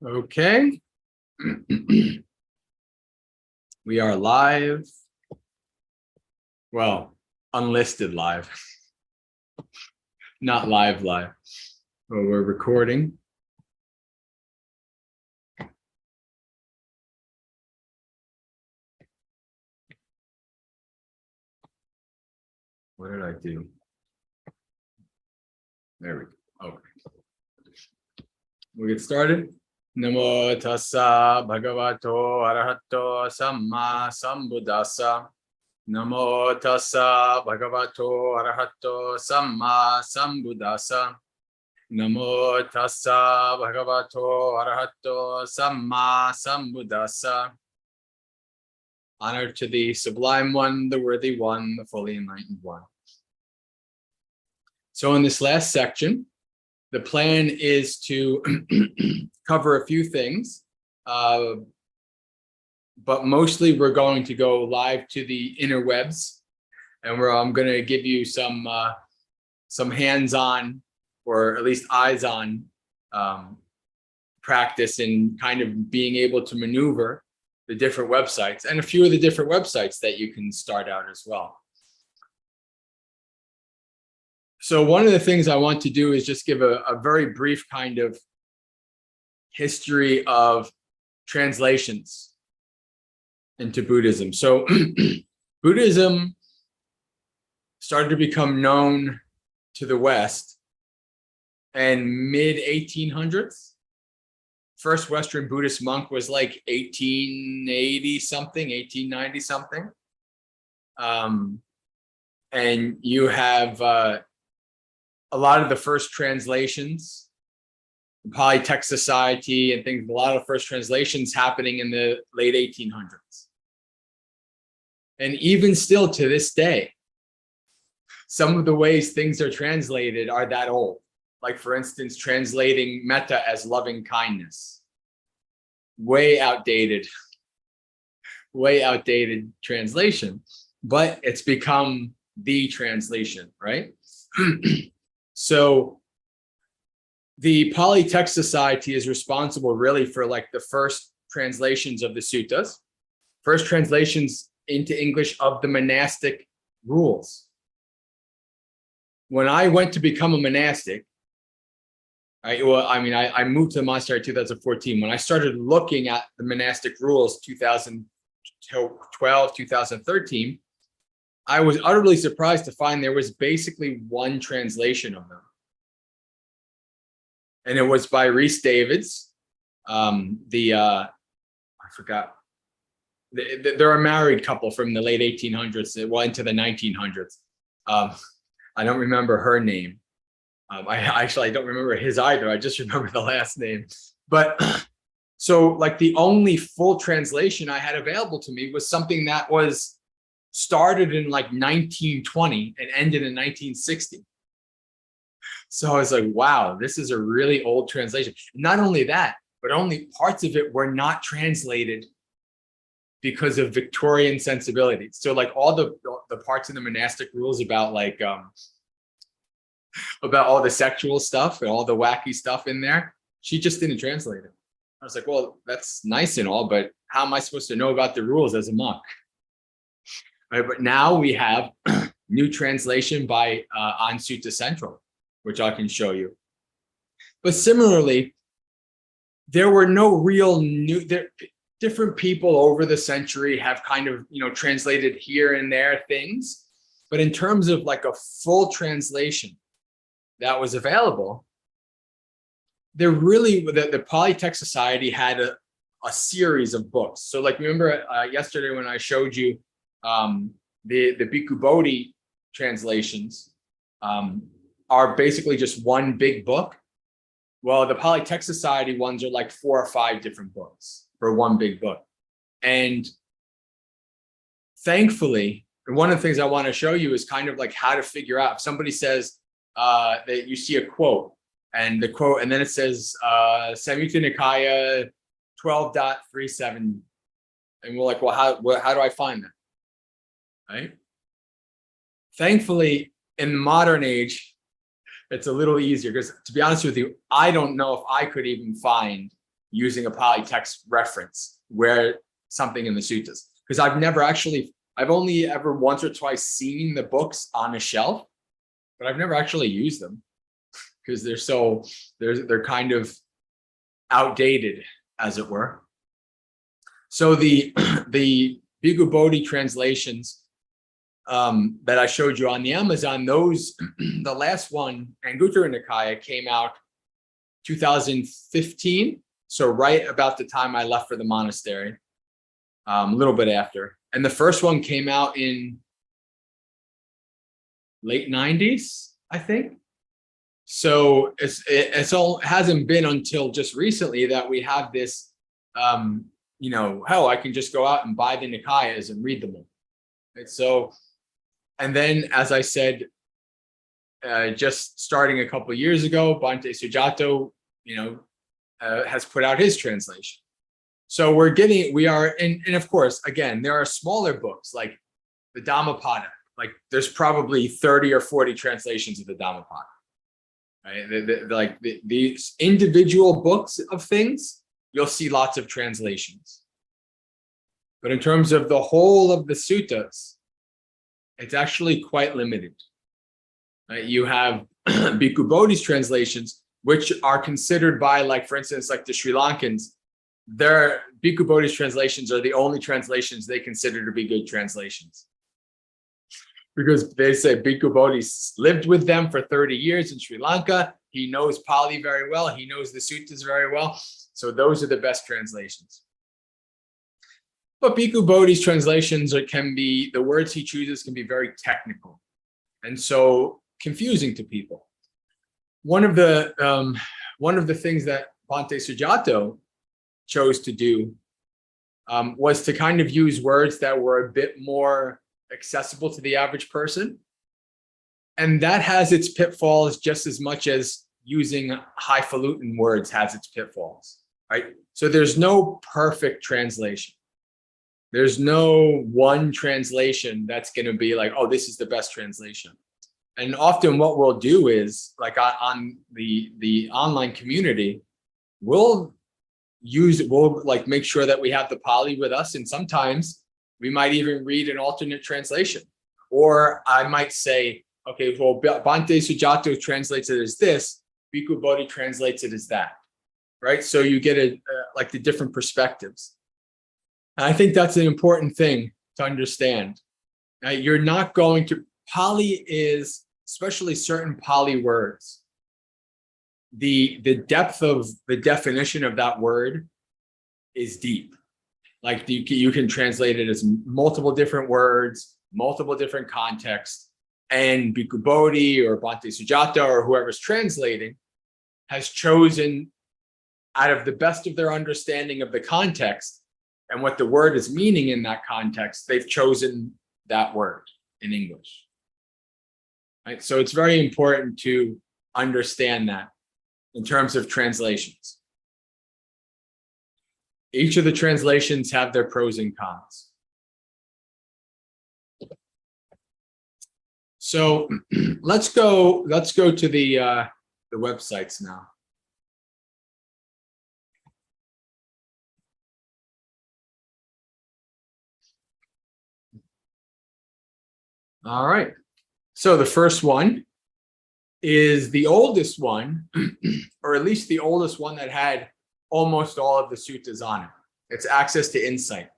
Okay. We are live. Well, unlisted live. Not live. Well, we're recording. What did I do? There we go. Okay. We'll get started. Namo tassa bhagavato arahato samma sambuddhassa. Namo tassa bhagavato arahato samma sambuddhassa. Namo tassa bhagavato arahato samma sambuddhassa. Honor to the sublime one, the worthy one, the fully enlightened one. So in this last section, the plan is to cover a few things, but mostly we're going to go live to the interwebs, and I'm going to give you some hands-on, or at least eyes-on practice in kind of being able to maneuver the different websites, and a few of the different websites that you can start out as well. So one of the things I want to do is just give a very brief kind of history of translations into Buddhism. So Buddhism started to become known to the West in mid-1800s. First Western Buddhist monk was like 1880 something, 1890 something. And you have a lot of the first translations, the Pali Text Society and things, a lot of first translations happening in the late 1800s. And even still to this day, some of the ways things are translated are that old. Like, for instance, translating metta as loving kindness. Way outdated translation, but it's become the translation, right? So the Pali Text Society is responsible really for like the first translations of the suttas, first translations into English of the monastic rules. When I went to become a monastic, I moved to the monastery in 2014. When I started looking at the monastic rules, 2012, 2013, I was utterly surprised to find there was basically one translation of them. And it was by Rhys Davids. I forgot. They're a married couple from the late 1800s, well into the 1900s. I don't remember her name. I don't remember his either. I just remember the last name. But so like the only full translation I had available to me was something that was started in like 1920 and ended in 1960. So I was like, wow, this is a really old translation. Not only that, but only parts of it were not translated because of Victorian sensibilities. So like all the parts in the monastic rules about like about all the sexual stuff and all the wacky stuff in there, she just didn't translate it. I was like, well, that's nice and all, but how am I supposed to know about the rules as a monk? Right, but now we have new translation by on Sutta Central, which I can show you. But similarly, there were no real different people over the century have kind of, translated here and there things. But in terms of like a full translation that was available, the Pali Text Society had a series of books. So like, remember yesterday when I showed you the Bhikkhu Bodhi translations are basically just one big book. Well, the Pali Text Society ones are like 4 or 5 different books for one big book. And thankfully, one of the things I want to show you is kind of like how to figure out if somebody says that you see a quote and then it says Samyutta Nikaya 12.37, and we're like, well, how do I find that? Right? Thankfully, in the modern age, it's a little easier because, to be honest with you, I don't know if I could even find using a Pali text reference where something in the suttas. Because I've only ever once or twice seen the books on a shelf, but I've never actually used them because they're kind of outdated, as it were. So the Bhikkhu Bodhi translations that I showed you on the Amazon, those the last one, Anguttara Nikaya, came out 2015. So right about the time I left for the monastery, a little bit after. And the first one came out in late 90s, I think. So it hasn't been until just recently that we have this, I can just go out and buy the Nikayas and read them all. Right? So, and then, as I said, just starting a couple of years ago, Bhante Sujato, has put out his translation. So and of course, again, there are smaller books like the Dhammapada. Like there's probably 30 or 40 translations of the Dhammapada. Right? These individual books of things, you'll see lots of translations. But in terms of the whole of the suttas, it's actually quite limited. Right? You have Bhikkhu Bodhi's translations, which are considered by, like, for instance, like the Sri Lankans, their Bhikkhu Bodhi's translations are the only translations they consider to be good translations. Because they say Bhikkhu Bodhi lived with them for 30 years in Sri Lanka. He knows Pali very well. He knows the suttas very well. So those are the best translations. But Bhikkhu Bodhi's translations the words he chooses can be very technical and so confusing to people. One of the things that Bhante Sujato chose to do was to kind of use words that were a bit more accessible to the average person. And that has its pitfalls just as much as using highfalutin words has its pitfalls, right? So there's no perfect translation. There's no one translation that's going to be like, oh, this is the best translation. And often what we'll do is, like on the online community, we'll make sure that we have the Pali with us. And sometimes we might even read an alternate translation. Or I might say, okay, well, Bhante Sujato translates it as this, Bhikkhu Bodhi translates it as that, right? So you get the different perspectives. And I think that's an important thing to understand. You're not going to, Pali is, especially certain Pali words, the depth of the definition of that word is deep. Like you can translate it as multiple different words, multiple different contexts, and Bhikkhu Bodhi or Bhante Sujato or whoever's translating has chosen, out of the best of their understanding of the context and what the word is meaning in that context, they've chosen that word in English. Right? So it's very important to understand that in terms of translations. Each of the translations have their pros and cons. So let's go to the websites now. All right. So the first one is the oldest one, or at least the oldest one that had almost all of the suttas on it. It's Access to Insight.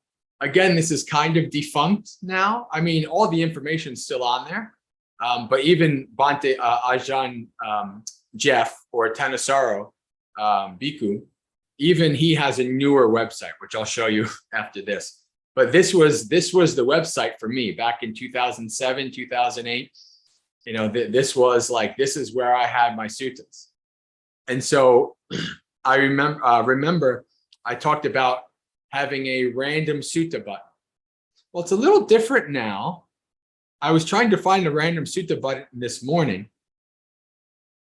Again, this is kind of defunct now. I mean, all the information is still on there. But even Bhante Ajahn Jeff or Thanissaro Bhikkhu, even he has a newer website, which I'll show you after this. But this was the website for me back in 2007, 2008. This is where I had my suttas. And so I remember I talked about having a random sutta button. Well, it's a little different now. I was trying to find a random sutta button this morning.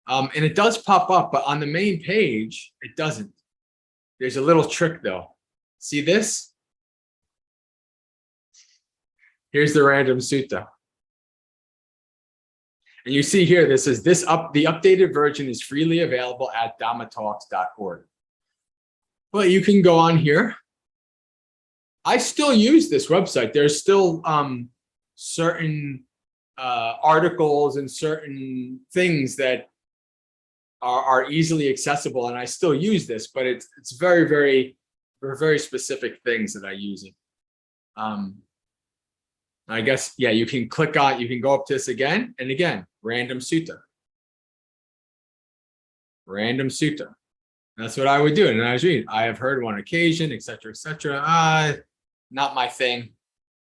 And it does pop up, but on the main page, it doesn't. There's a little trick though. See this? Here's the random sutta. And you see here, this is the updated version is freely available at dhammatalks.org. But you can go on here. I still use this website. There's still certain articles and certain things that are easily accessible, and I still use this, but it's very, very, very specific things that I use it. I guess, yeah, you can click on, you can go up to this again and again, random sutta. Random sutta. That's what I would do. And I was reading, I have heard one occasion, etc., etc. Not my thing.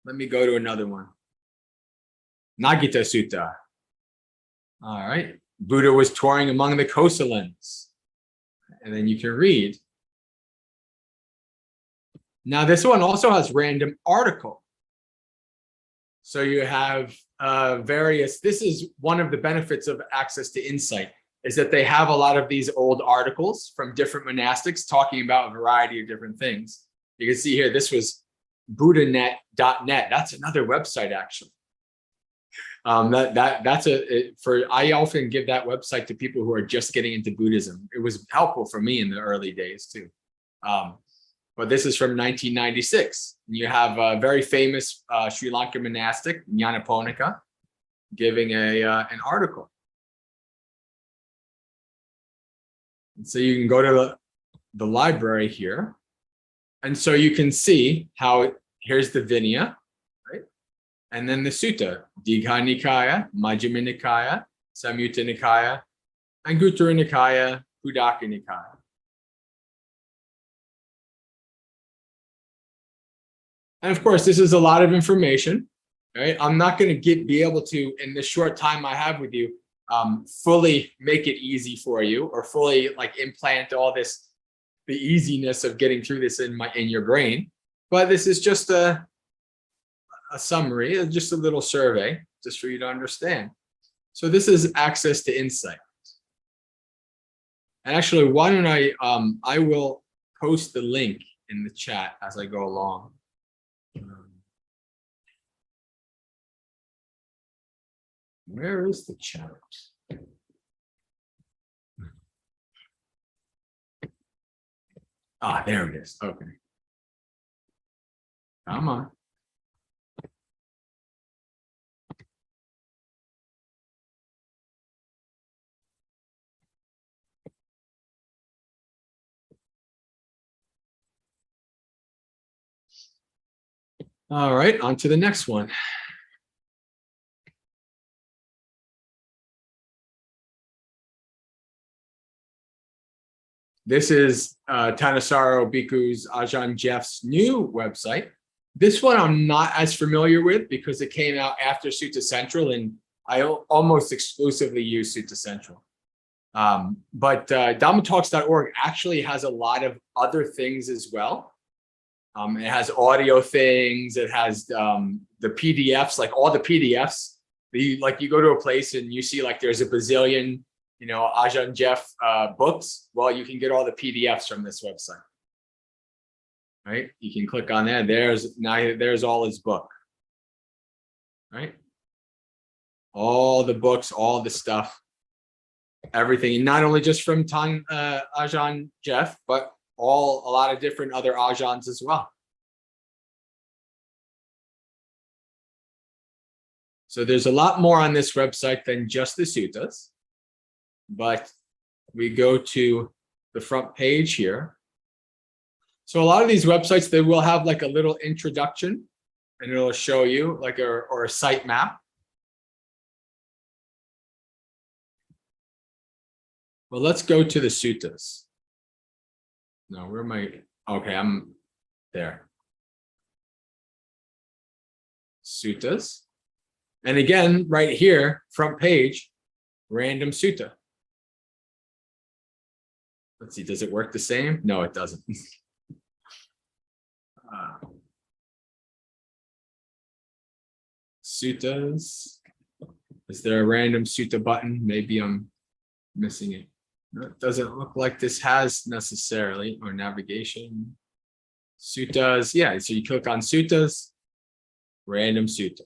Let me go to another one. Nagita Sutta. All right. Buddha was touring among the Kosalans. And then you can read. Now, this one also has random article. So you have various, this is one of the benefits of access to insight, is that they have a lot of these old articles from different monastics talking about a variety of different things. You can see here, this was buddhanet.net. That's another website, actually. I often give that website to people who are just getting into Buddhism. It was helpful for me in the early days too. But this is from 1996. You have a very famous Sri Lankan monastic, Nyanaponika, giving an article. And so you can go to the library here. And so you can see how here's the Vinaya, right? And then the Sutta, Digha Nikaya, Majjhima Nikaya, Samyutta Nikaya, Anguttara Nikaya, Khuddaka Nikaya. And of course, this is a lot of information, right? I'm not going to be able to, in the short time I have with you, fully make it easy for you or fully like implant all this, the easiness of getting through this in your brain. But this is just a summary, just a little survey, just for you to understand. So this is access to insight. And actually, why don't I will post the link in the chat as I go along. Where is the chat? Ah, there it is. Okay. Come on. All right, on to the next one. This is Thanissaro Bhikkhu's Ajahn Jeff's new website. This one I'm not as familiar with because it came out after Sutta Central, and I almost exclusively use Sutta Central. But DhammaTalks.org actually has a lot of other things as well. It has audio things. It has the PDFs, like all the PDFs. Like you go to a place and you see like there's a bazillion, Ajahn Jeff books. Well, you can get all the PDFs from this website, right? You can click on that. There's all his book, right? All the books, all the stuff, everything. Not only just from Ajahn Jeff, but a lot of different other Ajahns as well. So there's a lot more on this website than just the suttas, but we go to the front page here. So a lot of these websites, they will have like a little introduction and it'll show you like or a site map. Well, let's go to the suttas. No, where am I? Okay, I'm there. Suttas. And again, right here, front page, random sutta. Let's see, does it work the same? No, it doesn't. Suttas. Is there a random sutta button? Maybe I'm missing it. No, it doesn't look like this has necessarily, or navigation. Suttas, yeah, so you click on suttas, random sutta.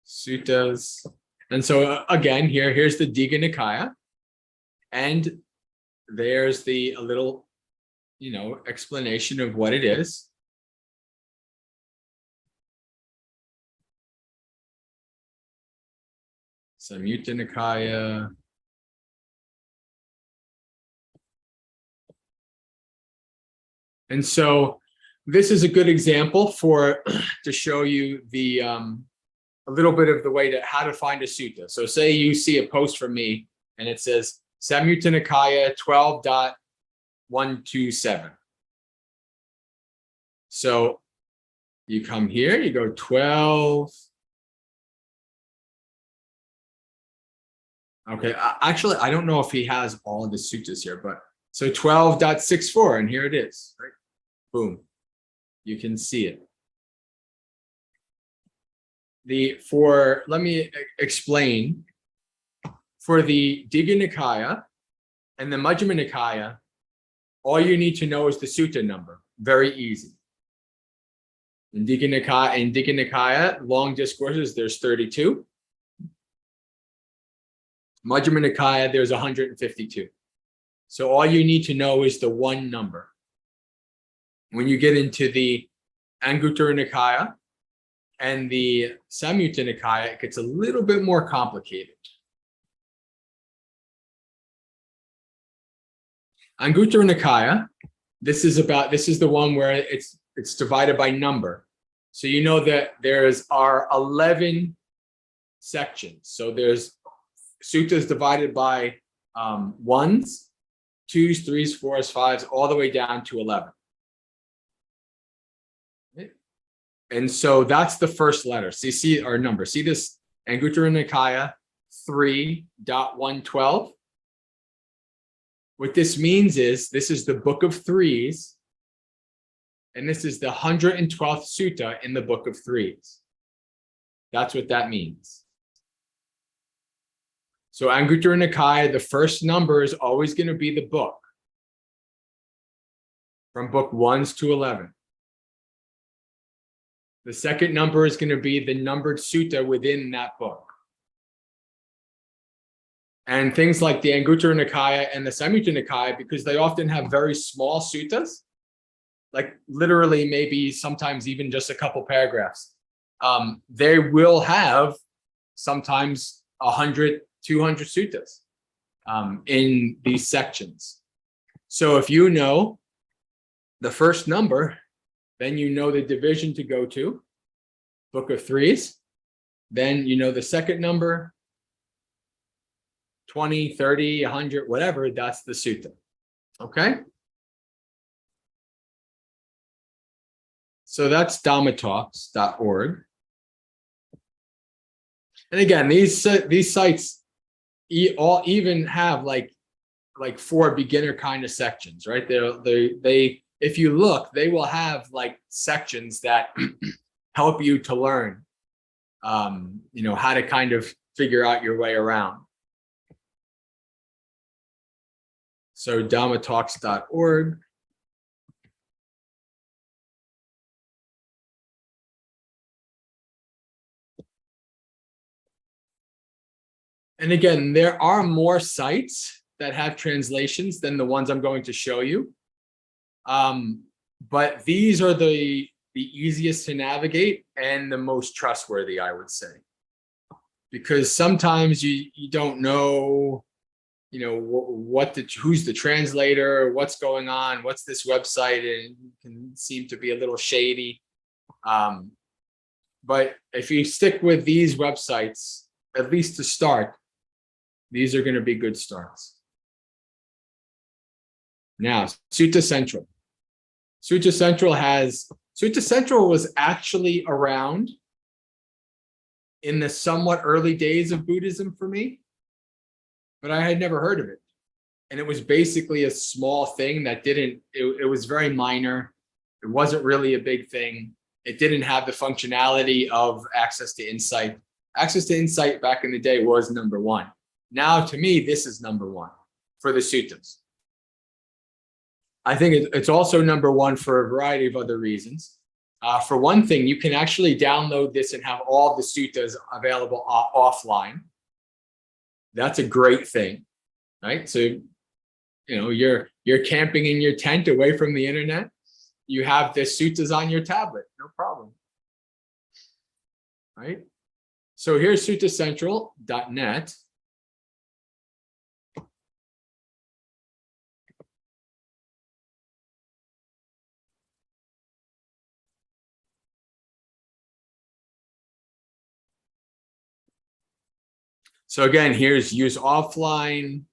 Suttas. And so again, here's the Digha Nikaya. And there's a little, explanation of what it is. Samyutta Nikaya. And so this is a good example to show you a little bit of the way how to find a sutta. So say you see a post from me and it says Samyutta Nikaya 12.127. So you come here, you go 12. Okay, actually, I don't know if he has all of the suttas here, but so 12.64, and here it is, right? Boom. You can see it. Let me explain. For the Digha Nikaya and the Majjhima Nikaya, all you need to know is the sutta number. Very easy. In Digha Nikaya, long discourses, there's 32. Majjhima Nikaya, there's 152. So all you need to know is the one number. When you get into the Anguttara Nikaya and the Samyutta Nikaya, it gets a little bit more complicated. Anguttara Nikaya, this is the one where it's divided by number. So you know that are 11 sections. So there's suttas divided by ones, twos, threes, fours, fives, all the way down to 11. And so that's the first letter. So you see our number. See this Anguttara Nikaya 3.112? What this means is this is the book of threes, and this is the 112th sutta in the book of threes. That's what that means. So Anguttara Nikaya, the first number is always going to be the book, from book 1s to 11. The second number is going to be the numbered sutta within that book. And things like the Anguttara Nikaya and the Samyutta Nikaya, because they often have very small suttas, like literally maybe sometimes even just a couple paragraphs, they will have sometimes 100, 200 suttas in these sections. So if you know the first number, then you know the division to go to, book of threes. Then you know the second number, 20, 30, 100, whatever, that's the sutta. Okay? So that's dhammatalks.org. And again, these sites all even have like 4 beginner kind of sections, right? They if you look, they will have like sections that help you to learn, how to kind of figure out your way around. So dhammatalks.org. And again, there are more sites that have translations than the ones I'm going to show you. But these are the easiest to navigate and the most trustworthy, I would say. Because sometimes you don't know, who's the translator, what's going on, what's this website, and it can seem to be a little shady. But if you stick with these websites, at least to start, these are going to be good starts. Now, Sutta Central. Sutta Central was actually around in the somewhat early days of Buddhism for me, but I had never heard of it. And it was basically a small thing that it was very minor. It wasn't really a big thing. It didn't have the functionality of access to insight. Access to insight back in the day was number one. Now, to me, this is number one for the suttas. I think it's also number one for a variety of other reasons. For one thing, you can actually download this and have all the suttas available offline. That's a great thing. right? So, you're camping in your tent away from the internet. You have the suttas on your tablet, no problem, right? So here's suttacentral.net. So again, here's use offline.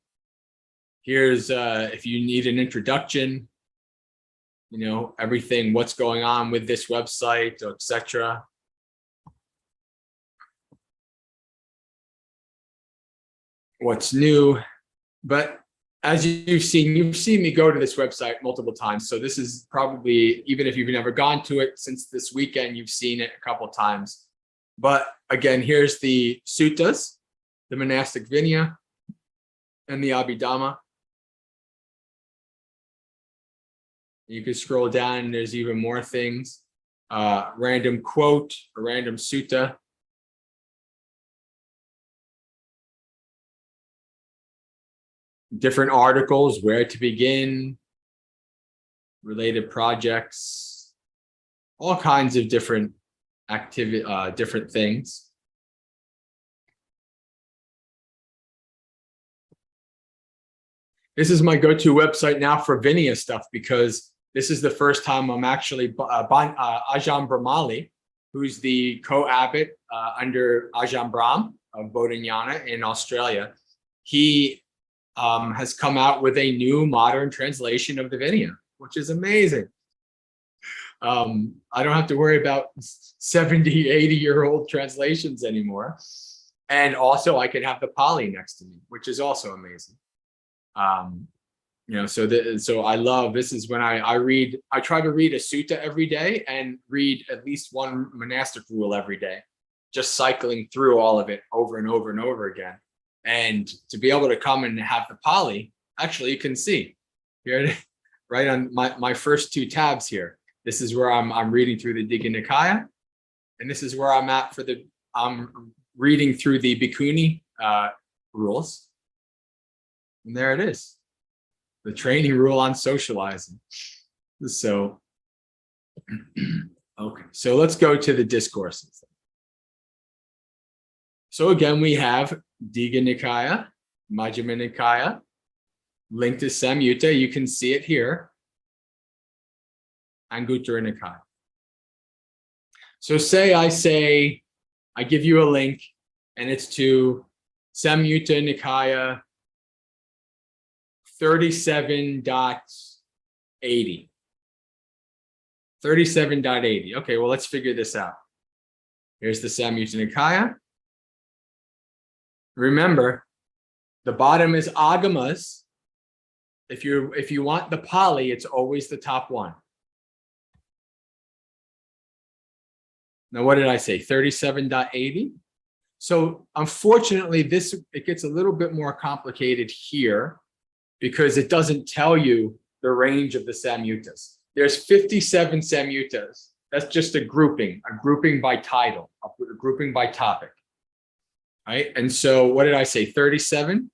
Here's if you need an introduction, everything, what's going on with this website, etc. What's new. But as you've seen me go to this website multiple times. So this is probably, even if you've never gone to it since this weekend, you've seen it a couple of times. But again, here's the suttas, the monastic Vinaya, and the Abhidhamma. You can scroll down and there's even more things. Random quote, a random sutta. Different articles, where to begin, related projects, all kinds of different different things. This is my go-to website now for Vinaya stuff, because this is the first time I'm actually Ajahn Brahmali, who's the co-abbot under Ajahn Brahm of Bodhinyana in Australia. He has come out with a new modern translation of the Vinaya, which is amazing. I don't have to worry about 70, 80-year-old translations anymore. And also I can have the Pali next to me, which is also amazing. So I love, this is when I try to read a sutta every day and read at least one monastic rule every day, just cycling through all of it over and over and over again. And to be able to come and have the Pali, actually you can see here, right on my first two tabs here. This is where I'm reading through the Digha Nikaya, and this is where I'm reading through the Bhikkhuni rules. And there it is, the training rule on socializing. So, okay, so let's go to the discourses. So again, we have Digha Nikaya, Majjhima Nikaya, linked to Samyutta. You can see it here. Anguttara Nikaya. So I give you a link, and it's to Samyutta Nikaya 37.80. 37.80. Okay, well, let's figure this out. Here's the Samyutta Nikaya. Remember, the bottom is agamas. If you want the Pali, it's always the top one. Now, what did I say? 37.80. So unfortunately, it gets a little bit more complicated here, because it doesn't tell you the range of the Samyuttas. There's 57 Samyuttas. That's just a grouping by title, a grouping by topic. Right? And so what did I say? 37.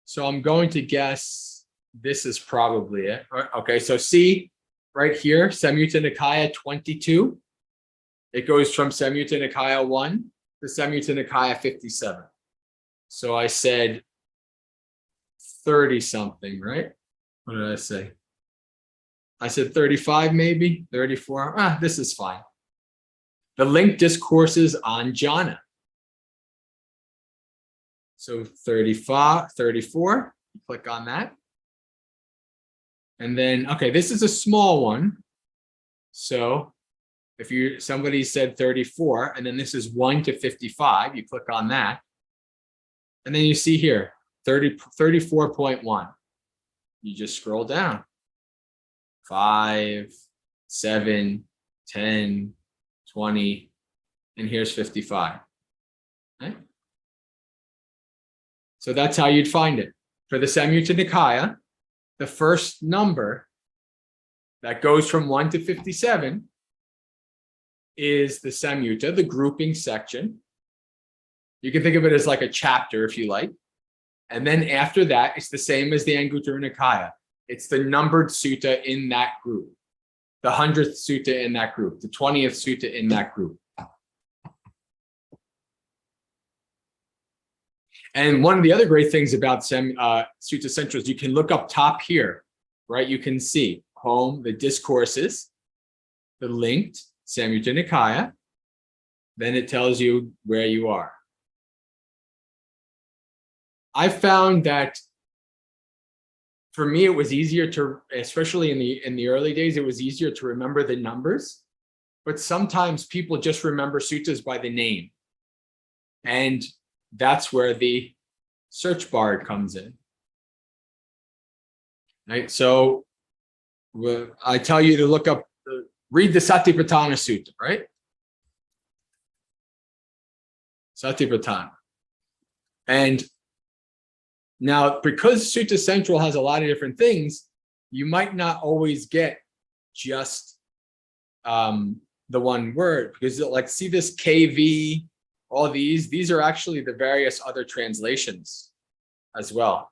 So I'm going to guess this is probably it. Okay, so see right here, Samyutta Nikaya 22. It goes from Samyutta Nikaya 1 to Samyutta Nikaya 57. So I said 30 something, right? What did I say? I said 35 maybe, 34. This is fine. The linked discourses on jhana. So 34, click on that. And then, okay, this is a small one. So if somebody said 34, and then this is 1 to 55, you click on that. And then you see here, 34.1. You just scroll down. 5, 7, 10, 20, and here's 55. Okay? So that's how you'd find it. For the Samyutta Nikaya, the first number that goes from 1 to 57 is the Samyutta, the grouping section. You can think of it as like a chapter if you like. And then after that, it's the same as the Anguttara Nikaya. It's the numbered sutta in that group, the 100th sutta in that group, the 20th sutta in that group. And one of the other great things about Sutta Centrals, you can look up top here, right? You can see home, the discourses, the linked Samyutta Nikaya. Then it tells you where you are. I found that for me, it was easier to, especially in the early days, it was easier to remember the numbers. But sometimes people just remember suttas by the name. And that's where the search bar comes in. Right? So I tell you to look up, read the Satipatthana Sutta, right? Satipatthana. And now, because Sutta Central has a lot of different things, you might not always get just the one word, because like, see this KV, all these are actually the various other translations as well.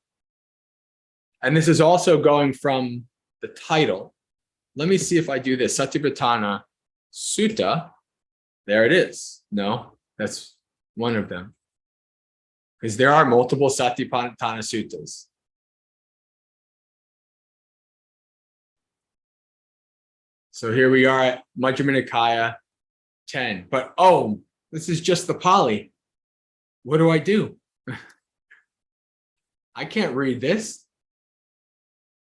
And this is also going from the title. Let me see if I do this. Satipatthana Sutta. There it is. No, that's one of them. Because there are multiple Satipatthana Suttas. So here we are at Majjhima Nikaya 10. But oh, this is just the Pali. What do I do? I can't read this.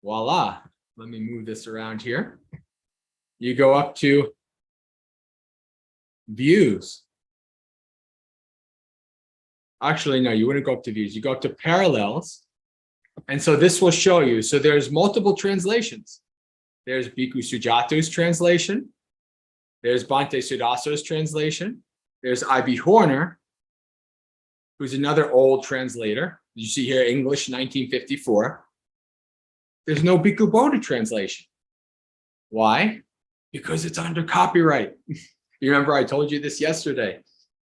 Voila. Let me move this around here. You go up to views. Actually, no, you wouldn't go up to views. You go up to parallels. And so this will show you. So there's multiple translations. There's Bhikkhu Sujato's translation. There's Bhante Sudaso's translation. There's I.B. Horner, who's another old translator. You see here, English, 1954. There's no Bhikkhu Bodhi translation. Why? Because it's under copyright. You remember I told you this yesterday,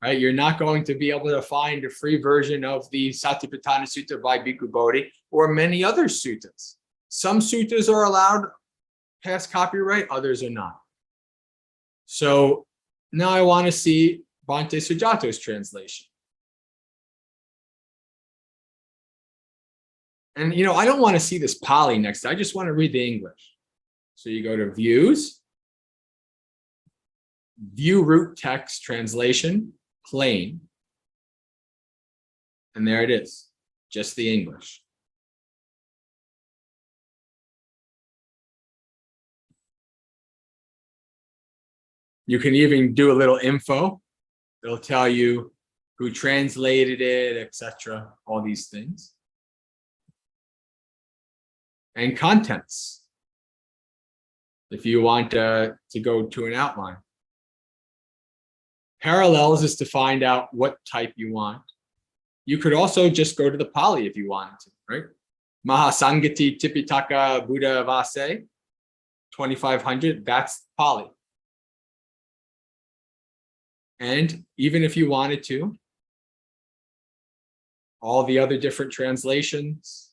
right? You're not going to be able to find a free version of the Satipatthana Sutta by Bhikkhu Bodhi or many other suttas. Some suttas are allowed past copyright, others are not. So now I want to see Bhante Sujato's translation. And, you know, I don't want to see this Pali next. I just want to read the English. So you go to views, view root text translation, plain. And there it is, just the English. You can even do a little info. It'll tell you who translated it, etc., all these things. And contents, if you want to go to an outline. Parallels is to find out what type you want. You could also just go to the Pali if you wanted to, right? Mahasangati Tipitaka Buddha Vase, 2500, that's Pali. And even if you wanted to, all the other different translations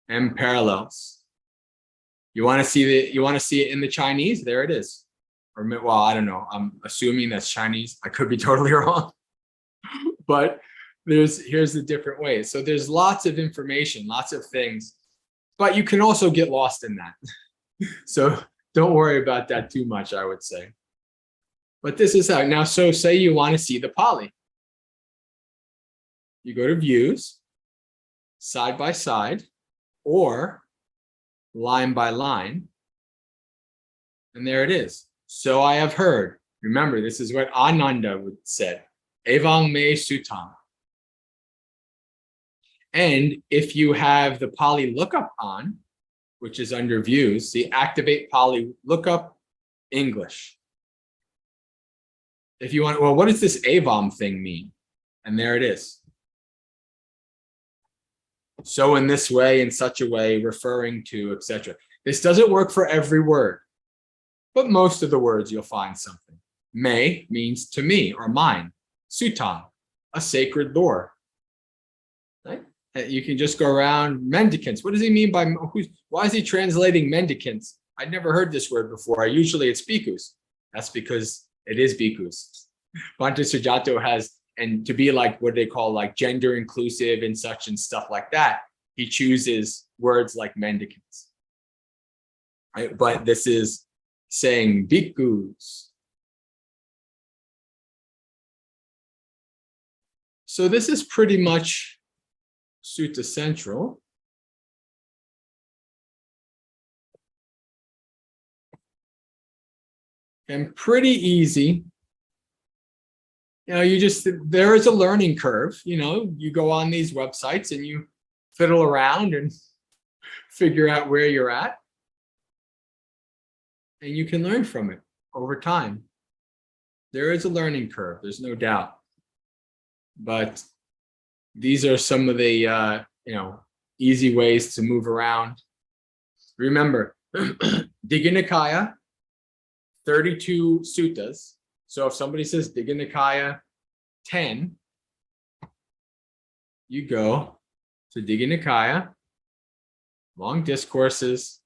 and parallels. You want to see it in the Chinese? There it is. Or, well, I don't know. I'm assuming that's Chinese. I could be totally wrong. But here's the different ways. So there's lots of information, lots of things. But you can also get lost in that. So don't worry about that too much, I would say. But this is how. Now, so say you want to see the Pali. You go to views, side by side, or line by line. And there it is. So I have heard. Remember, this is what Ananda would say. Evang me sutam. And if you have the Pali lookup on, which is under views, the activate Pali lookup English. If you want, well, what does this Evam thing mean? And there it is. So in this way, in such a way, referring to, etc. This doesn't work for every word, but most of the words you'll find something. Me means to me or mine. Sutam, a sacred lore. Right? You can just go around mendicants. What does he mean by why is he translating mendicants? I'd never heard this word before. Usually it's bhikkhus. That's because it is bhikkhus. Bhante Sujato has, and to be like what they call like gender inclusive and such and stuff like that, he chooses words like mendicants. Right? But this is saying bhikkhus. So this is pretty much Sutta Central. And pretty easy. You know, there is a learning curve. You know, you go on these websites and you fiddle around and figure out where you're at. And you can learn from it over time. There is a learning curve, there's no doubt. But these are some of the easy ways to move around. Remember, Digha Nikaya, 32 suttas. So if somebody says Digha Nikaya 10, you go to Digha Nikaya, long discourses,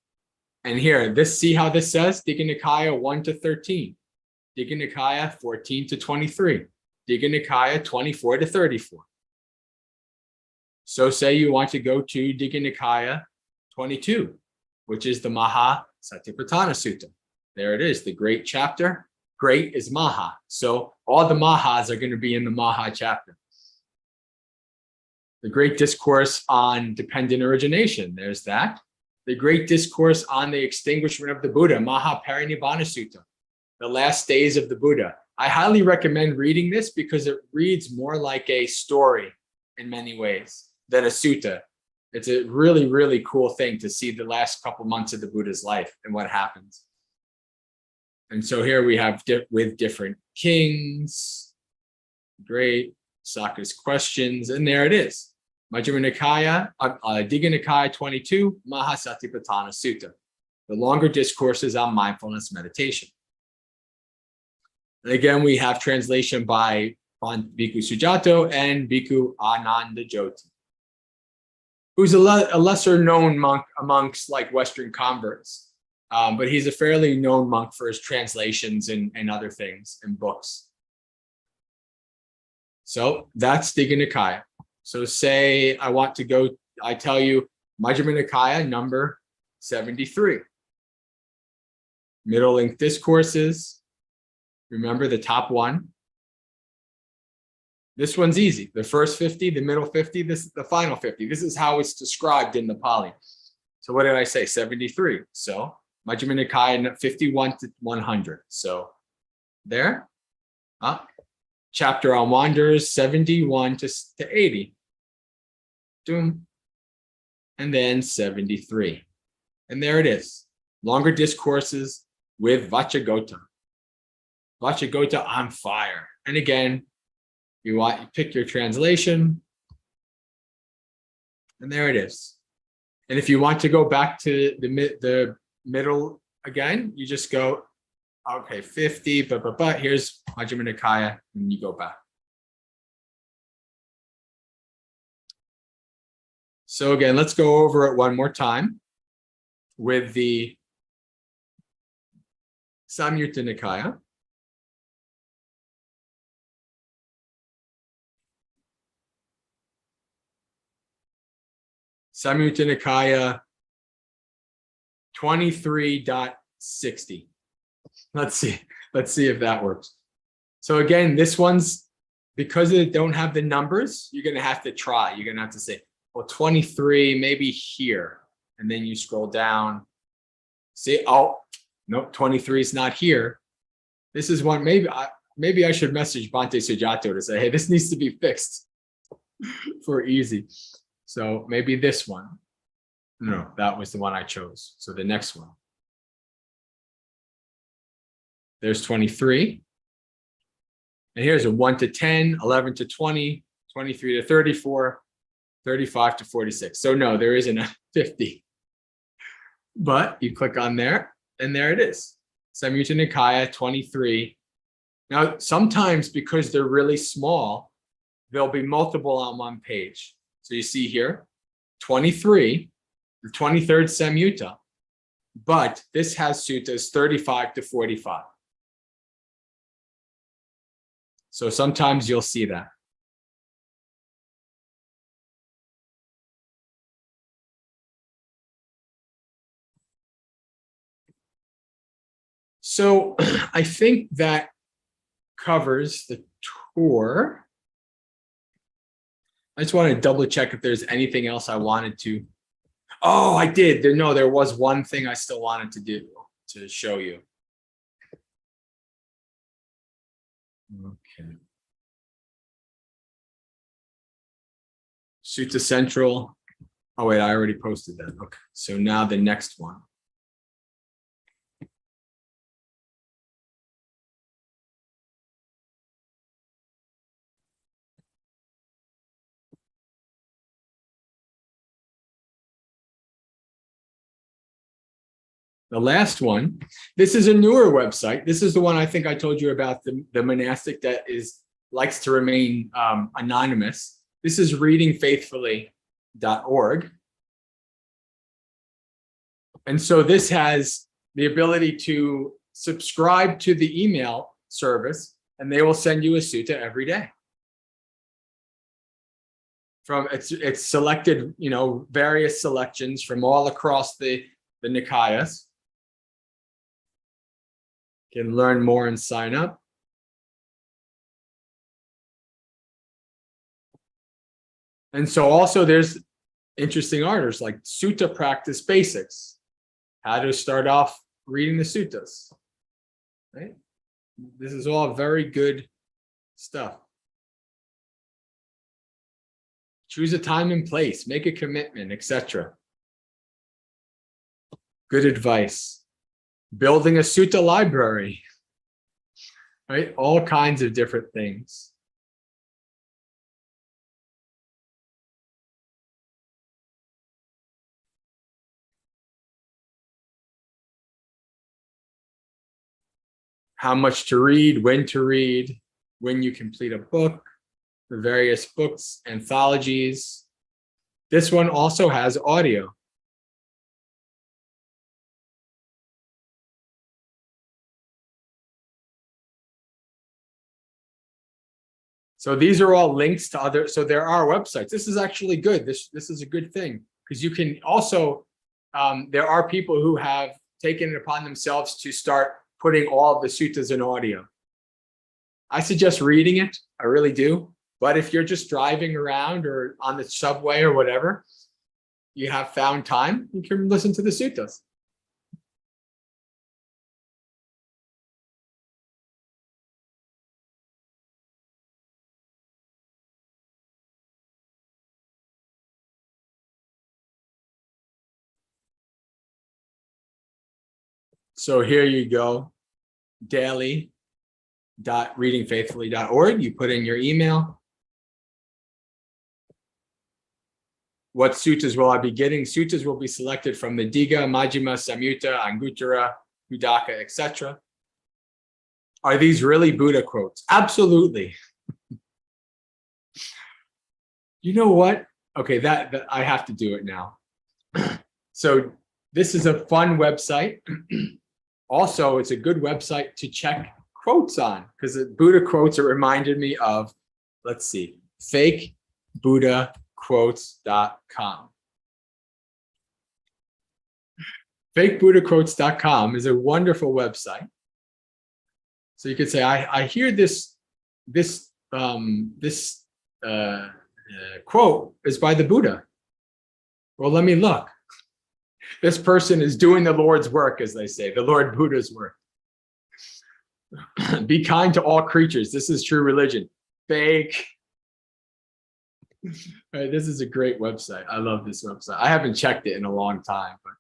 and here, see how this says? Digha Nikaya 1 to 13, Digha Nikaya 14 to 23, Digha Nikaya 24 to 34. So say you want to go to Digha Nikaya 22, which is the Mahasati Patana Sutta. There it is, the great chapter. Great is Maha. So all the Mahas are going to be in the Maha chapter. The great discourse on dependent origination, there's that. The great discourse on the extinguishment of the Buddha, Mahaparinibbana Sutta, the last days of the Buddha. I highly recommend reading this because it reads more like a story in many ways than a sutta. It's a really, really cool thing to see the last couple months of the Buddha's life and what happens. And so here we have with different kings, great, Sakka's questions, and there it is. Majjhima Nikaya, Digha Nikaya 22, Mahasati Patana Sutta, the longer discourses on mindfulness meditation. And again, we have translation by Bhikkhu Sujato and Bhikkhu Ananda Jyoti, who's a lesser known monk amongst like Western converts. But he's a fairly known monk for his translations and other things and books. So that's Digha Nikaya. So say I want to go, I tell you Majjhima Nikaya number 73. Middle length discourses. Remember the top one. This one's easy. The first 50, the middle 50, this is the final 50. This is how it's described in the Pali. So what did I say? 73. So Majjhima Nikaya 51 to 100. So there. Chapter on Wanderers 71 to 80. Doom. And then 73. And there it is. Longer discourses with Vacchagotta. Vacchagotta on fire. And again, you pick your translation. And there it is. And if you want to go back to the middle again, you just go, okay, 50, but here's Majjhima Nikaya, and you go back. So again, let's go over it one more time with the Samyutta Nikaya. Samyutta Nikaya 23.60. Let's see if that works. So again, this one's, because they don't have the numbers, you're going to have to try. You're going to have to say, well, 23, maybe here. And then you scroll down. See, oh, nope, 23 is not here. This is one, maybe I should message Bhante Sujato to say, hey, this needs to be fixed for easy. So maybe this one. No, that was the one I chose. So the next one. There's 23. And here's a 1 to 10, 11 to 20, 23 to 34, 35 to 46. So no, there isn't a 50. But you click on there, and there it is. Samyutta Nikaya 23. Now, sometimes because they're really small, there'll be multiple on one page. So you see here, 23, the 23rd Samyutta, but this has suttas 35 to 45. So sometimes you'll see that. So I think that covers the tour. I just want to double check if there's anything else I wanted to. Oh, I did. There was one thing I still wanted to do to show you. Okay. Sutta Central. Oh, wait, I already posted that. Okay. So now the next one. The last one, this is a newer website. This is the one I think I told you about, the monastic that likes to remain anonymous. This is readingfaithfully.org. And so this has the ability to subscribe to the email service, and they will send you a sutta every day. From it's selected, various selections from all across the Nikayas. You can learn more and sign up. And so also there's interesting articles like Sutta Practice Basics, how to start off reading the suttas, right? This is all very good stuff. Choose a time and place, make a commitment, etc. Good advice. Building a sutta library, right? All kinds of different things. How much to read, when you complete a book, the various books, anthologies. This one also has audio. So these are all links to other, so there are websites. This is actually good. This is a good thing, because you can also, there are people who have taken it upon themselves to start putting all of the suttas in audio. I suggest reading it, I really do. But if you're just driving around or on the subway or whatever, you have found time, you can listen to the suttas. So here you go, daily.readingfaithfully.org. You put in your email. What suttas will I be getting? Suttas will be selected from the Digha, Majjhima, Samyutta, Anguttara, Uddaka, etc. Are these really Buddha quotes? Absolutely. You know what? Okay, that I have to do it now. So this is a fun website. Also, it's a good website to check quotes on, because the Buddha quotes, it reminded me of, let's see, fakebuddhaquotes.com. Fakebuddhaquotes.com is a wonderful website. So you could say, I hear this quote is by the Buddha. Well, let me look. This person is doing the Lord's work, as they say, the Lord Buddha's work. Be kind to all creatures. This is true religion. Fake. All right, this is a great website. I love this website. I haven't checked it in a long time, but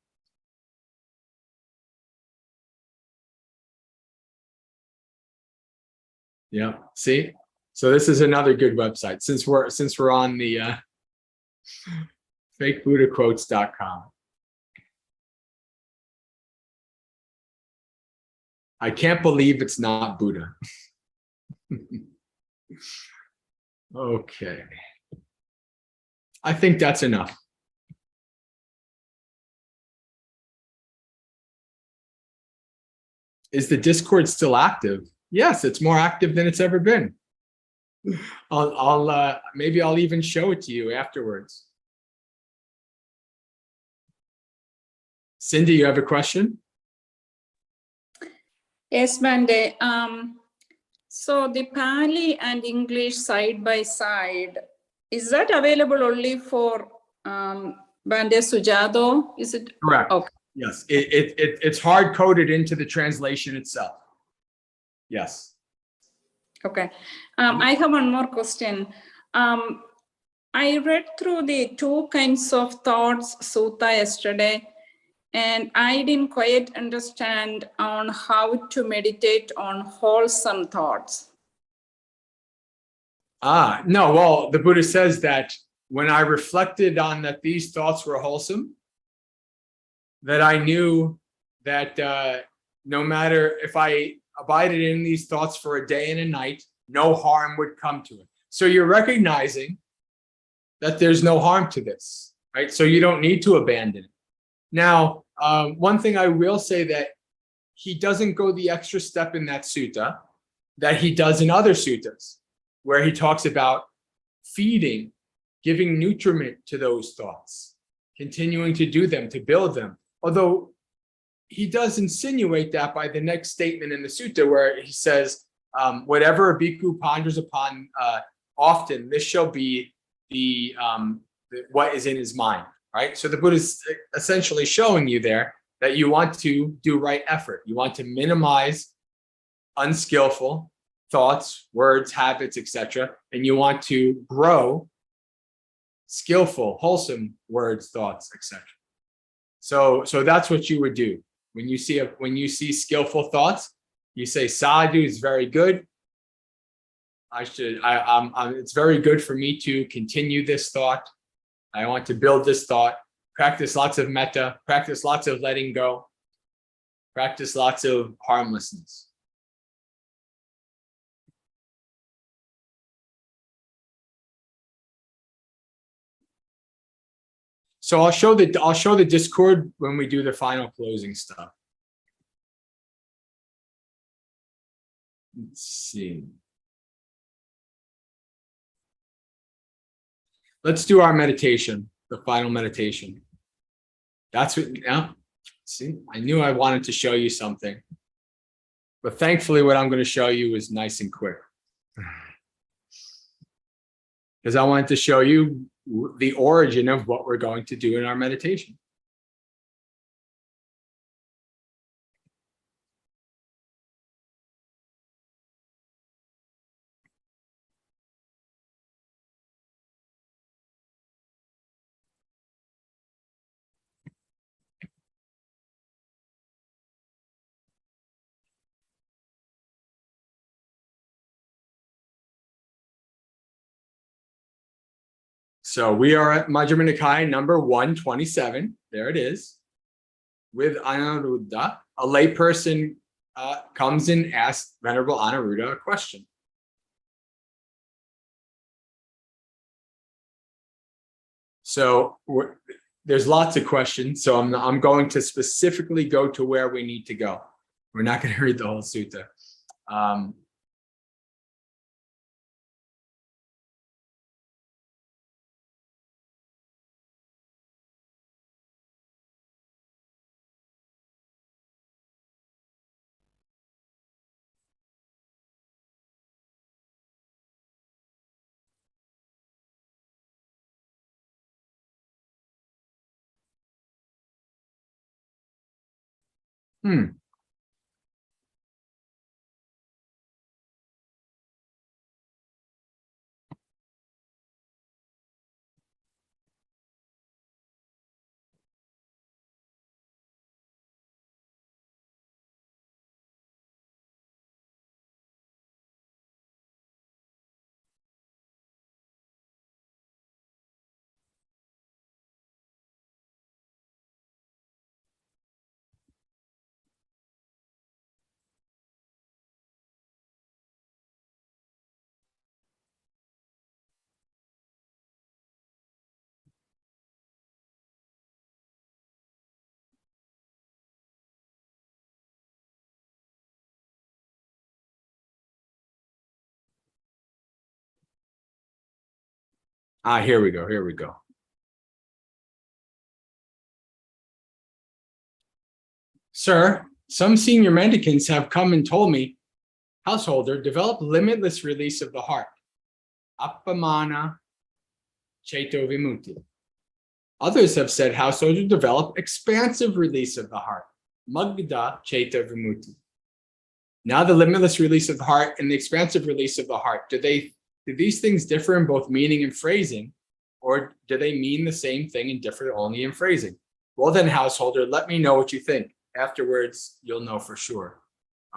yeah. See, so this is another good website. Since we're on the fakebuddhaquotes.com. I can't believe it's not Buddha. Okay. I think that's enough. Is the Discord still active? Yes, it's more active than it's ever been. Maybe I'll even show it to you afterwards. Cindy, you have a question? Yes, Bande. So the Pali and English side by side, is that available only for Bande Sujado? Is it? Correct. Okay. Yes, it's hard coded into the translation itself. Yes. Okay. I have one more question. I read through the 2 kinds of thoughts sutta yesterday, and I didn't quite understand on how to meditate on wholesome thoughts. No, well, the Buddha says that when I reflected on that these thoughts were wholesome, that I knew that no matter if I abided in these thoughts for a day and a night, no harm would come to it. So you're recognizing that there's no harm to this, right? So you don't need to abandon it. Now, one thing I will say that he doesn't go the extra step in that sutta that he does in other suttas, where he talks about feeding, giving nutriment to those thoughts, continuing to do them, to build them. Although he does insinuate that by the next statement in the sutta, where he says, whatever a bhikkhu ponders upon often, this shall be what is in his mind, right? So the Buddha is essentially showing you there that you want to do right effort. You want to minimize unskillful thoughts, words, habits, etc., and you want to grow skillful, wholesome words, thoughts, etc. So that's what you would do when you see skillful thoughts. You say, "Sadhu is very good. It's very good for me to continue this thought. I want to build this thought. Practice lots of metta. Practice lots of letting go. Practice lots of harmlessness." So I'll show the Discord when we do the final closing stuff. Let's see. Let's do our meditation, the final meditation. That's what, yeah. See, I knew I wanted to show you something, but thankfully what I'm going to show you is nice and quick. Because I wanted to show you the origin of what we're going to do in our meditation. So we are at Majjhima Nikaya number 127. There it is. With Anuruddha, a layperson comes and asks Venerable Anuruddha a question. So there's lots of questions. So I'm going to specifically go to where we need to go. We're not going to read the whole sutta. Here we go. Here we go. Sir, some senior mendicants have come and told me, householder, develop limitless release of the heart. Appamana Cheto Vimutti. Others have said, householder, develop expansive release of the heart. Maggasekha Cheto Vimutti. Now the limitless release of the heart and the expansive release of the heart, do these things differ in both meaning and phrasing, or do they mean the same thing and differ only in phrasing? Well then, householder, let me know what you think. Afterwards, you'll know for sure.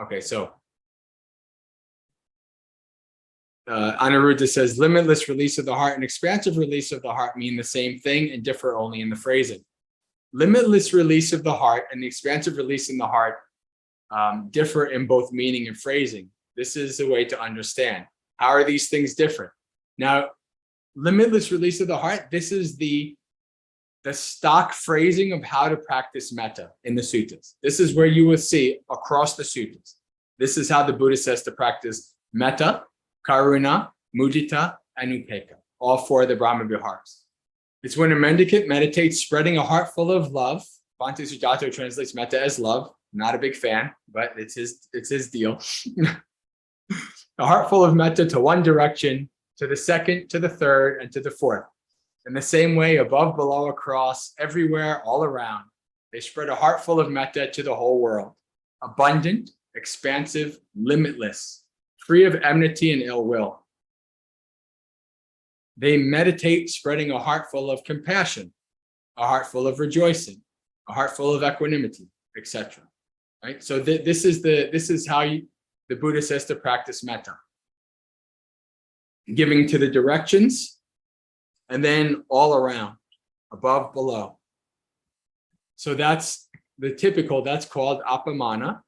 Okay, so Aniruddha says, limitless release of the heart and expansive release of the heart mean the same thing and differ only in the phrasing. Limitless release of the heart and the expansive release in the heart differ in both meaning and phrasing. This is a way to understand. How are these things different? Now, limitless release of the heart, this is the stock phrasing of how to practice metta in the suttas. This is where you will see across the suttas. This is how the Buddha says to practice metta, karuna, mudita, and upekkha, all four of the Brahma Viharas. It's when a mendicant meditates spreading a heart full of love. Bhante Sujato translates metta as love. Not a big fan, but it's his deal. A heart full of metta to one direction, to the second, to the third, and to the fourth. In the same way, above, below, across, everywhere, all around, they spread a heart full of metta to the whole world. Abundant, expansive, limitless, free of enmity and ill will. They meditate spreading a heart full of compassion, a heart full of rejoicing, a heart full of equanimity, etc. Right? So this is how the Buddha says to practice metta. Giving to the directions, and then all around, above, below. So that's the typical, that's called appamana.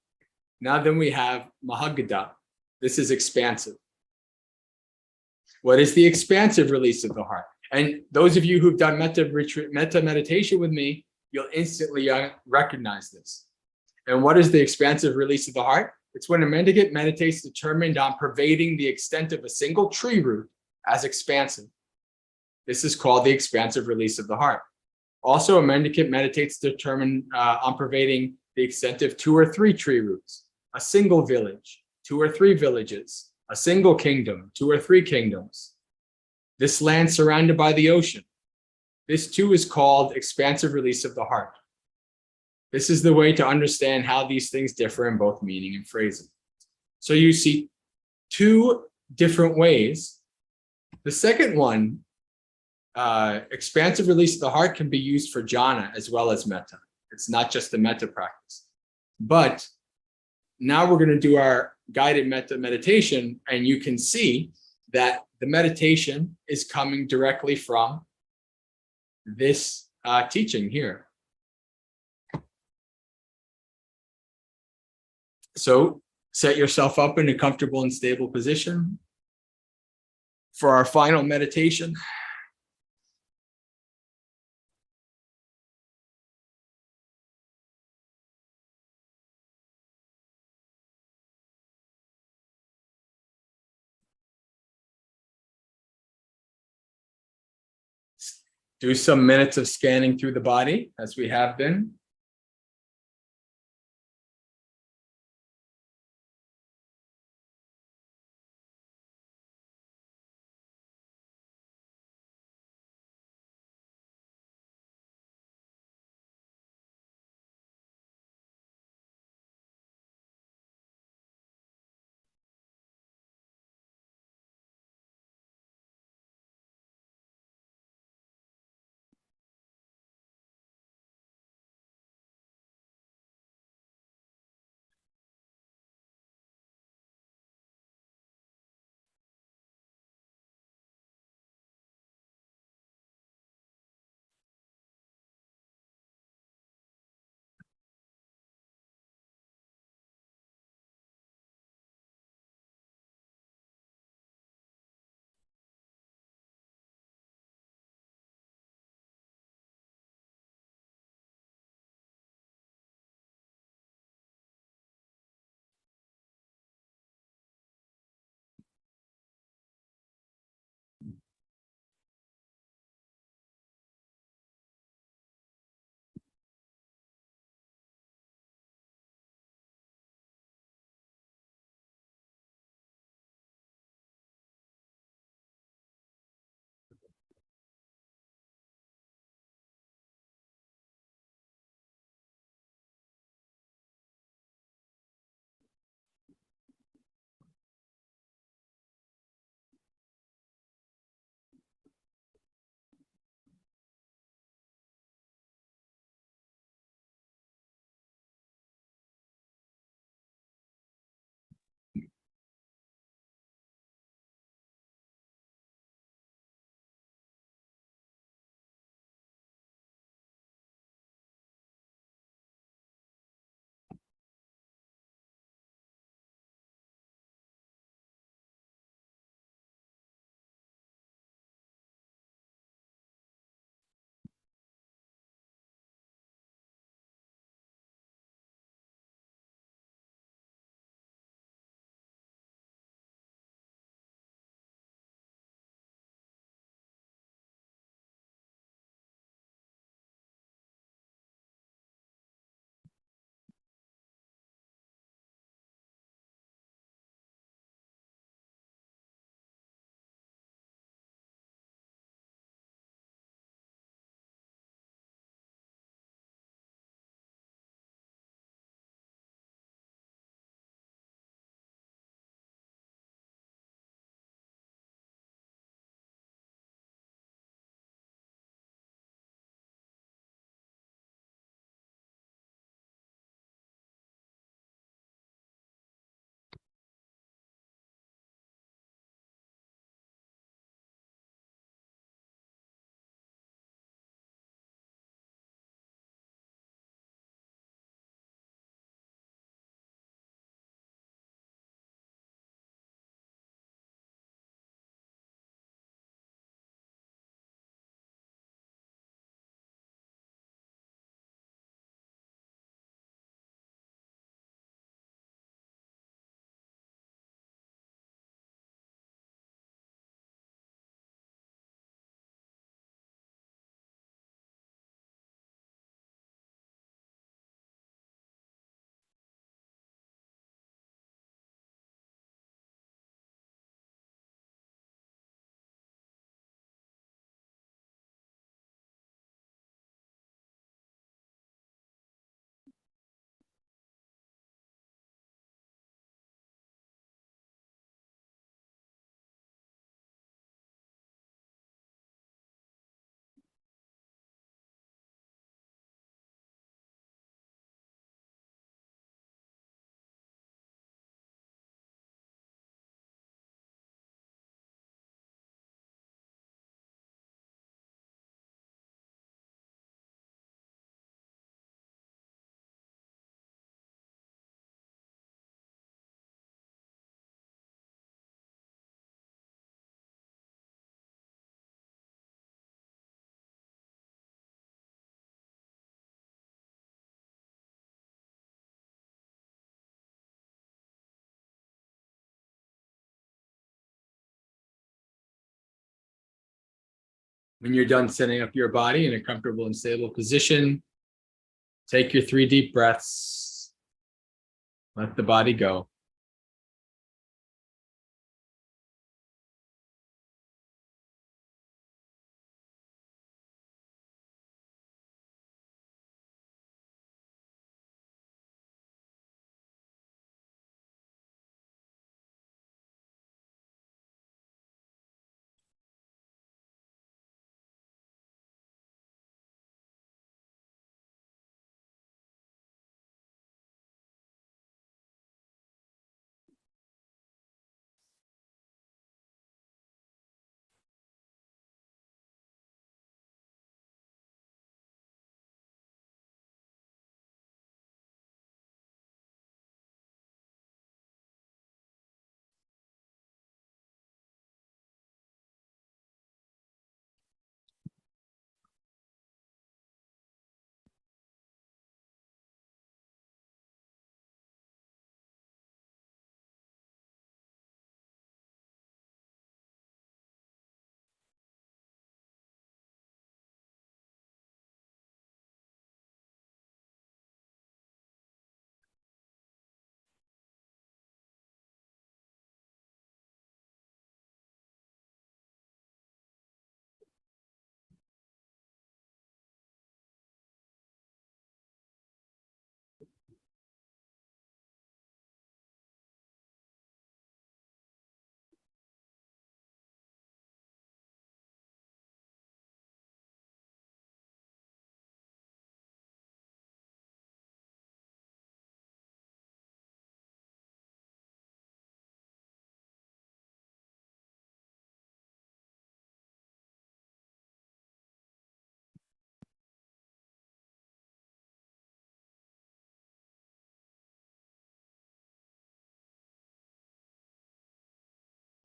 Now then we have Mahagada. This is expansive. What is the expansive release of the heart? And those of you who've done metta meditation with me, you'll instantly recognize this. And what is the expansive release of the heart? It's when a mendicant meditates determined on pervading the extent of a single tree root as expansive. This is called the expansive release of the heart. Also, a mendicant meditates determined on pervading the extent of 2 or 3 tree roots, a single village, 2 or 3 villages, a single kingdom, 2 or 3 kingdoms. This land surrounded by the ocean. This too is called expansive release of the heart. This is the way to understand how these things differ in both meaning and phrasing. So you see 2 different ways. The second one, expansive release of the heart, can be used for jhana as well as metta. It's not just the metta practice. But now we're going to do our guided metta meditation, and you can see that the meditation is coming directly from this teaching here. So set yourself up in a comfortable and stable position for our final meditation. Do some minutes of scanning through the body as we have been. When you're done setting up your body in a comfortable and stable position, take your 3 deep breaths. Let the body go.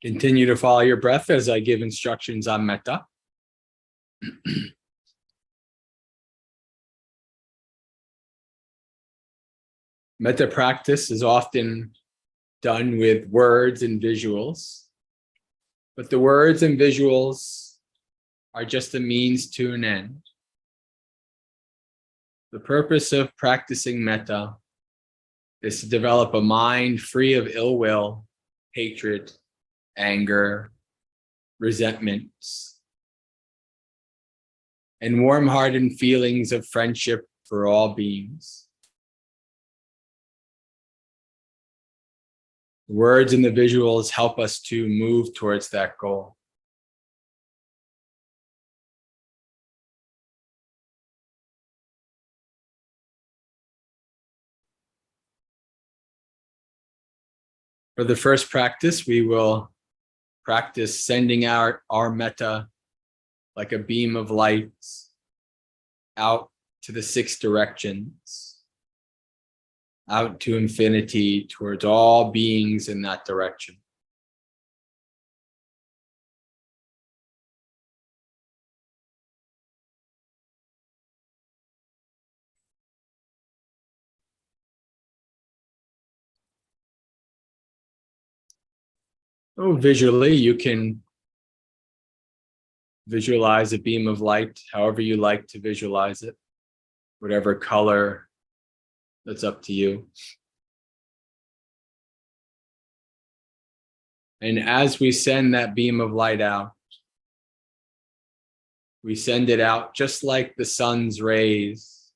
Continue to follow your breath as I give instructions on metta. Metta practice is often done with words and visuals, but the words and visuals are just a means to an end. The purpose of practicing metta is to develop a mind free of ill will, hatred, anger, resentments, and warm-hearted feelings of friendship for all beings. The words and the visuals help us to move towards that goal. For the first practice, we will practice sending out our metta like a beam of light out to the 6 directions, out to infinity, towards all beings in that direction. Oh, visually, you can visualize a beam of light however you like to visualize it, whatever color, that's up to you. And as we send that beam of light out, we send it out just like the sun's rays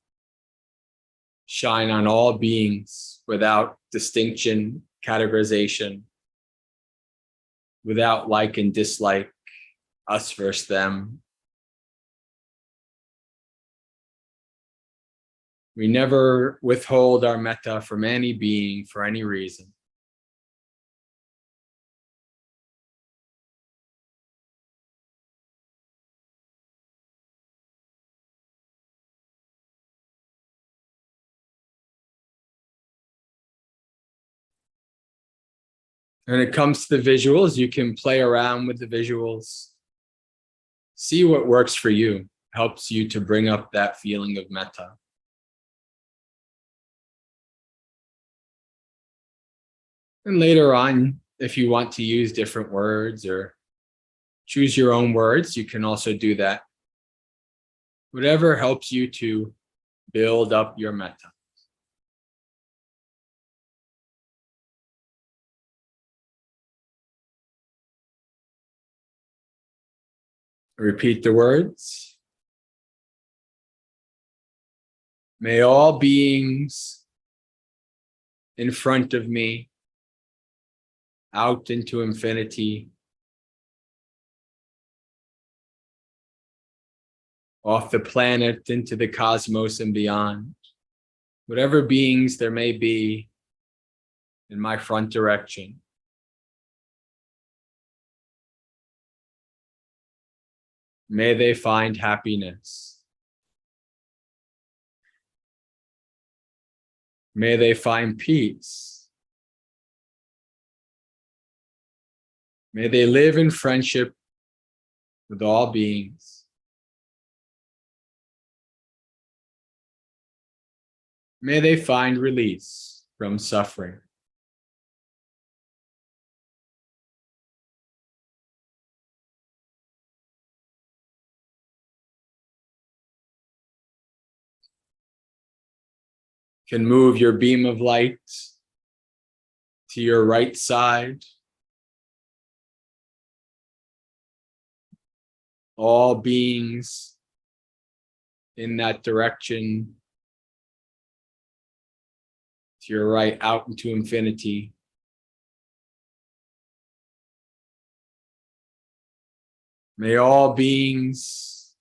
shine on all beings without distinction, categorization, without like and dislike, us versus them. We never withhold our metta from any being for any reason. When it comes to the visuals, you can play around with the visuals. See what works for you, helps you to bring up that feeling of metta. And later on, if you want to use different words or choose your own words, you can also do that whatever helps you to build up your metta. Repeat the words. May all beings in front of me, out into infinity, off the planet into the cosmos and beyond, whatever beings there may be in my front direction, may they find happiness. May they find peace. May they live in friendship with all beings. May they find release from suffering. Can move your beam of light to your right side. All beings in that direction, to your right, out into infinity. May all beings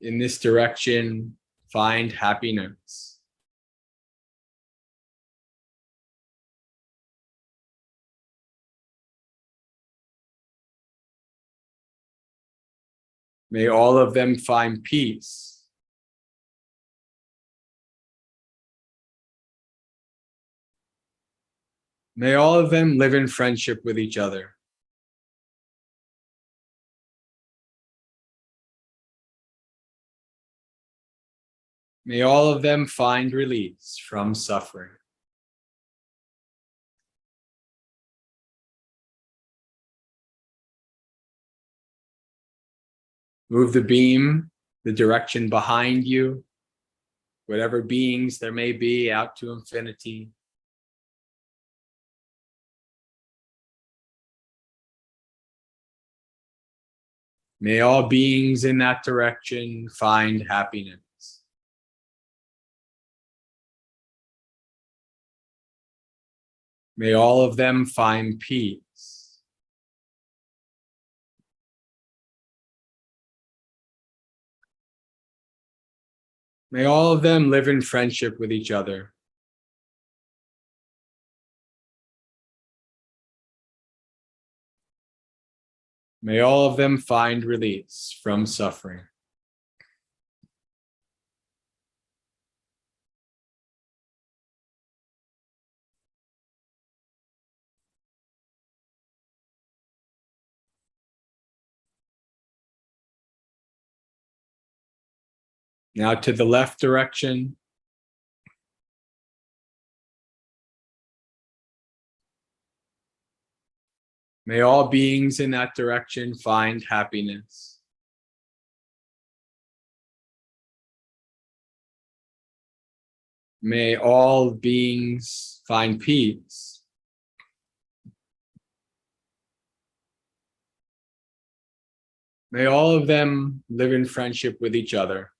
in this direction find happiness. May all of them find peace. May all of them live in friendship with each other. May all of them find release from suffering. Move the beam, the direction behind you, whatever beings there may be, out to infinity. May all beings in that direction find happiness. May all of them find peace. May all of them live in friendship with each other. May all of them find release from suffering. Now to the left direction. May all beings in that direction find happiness. May all beings find peace. May all of them live in friendship with each other.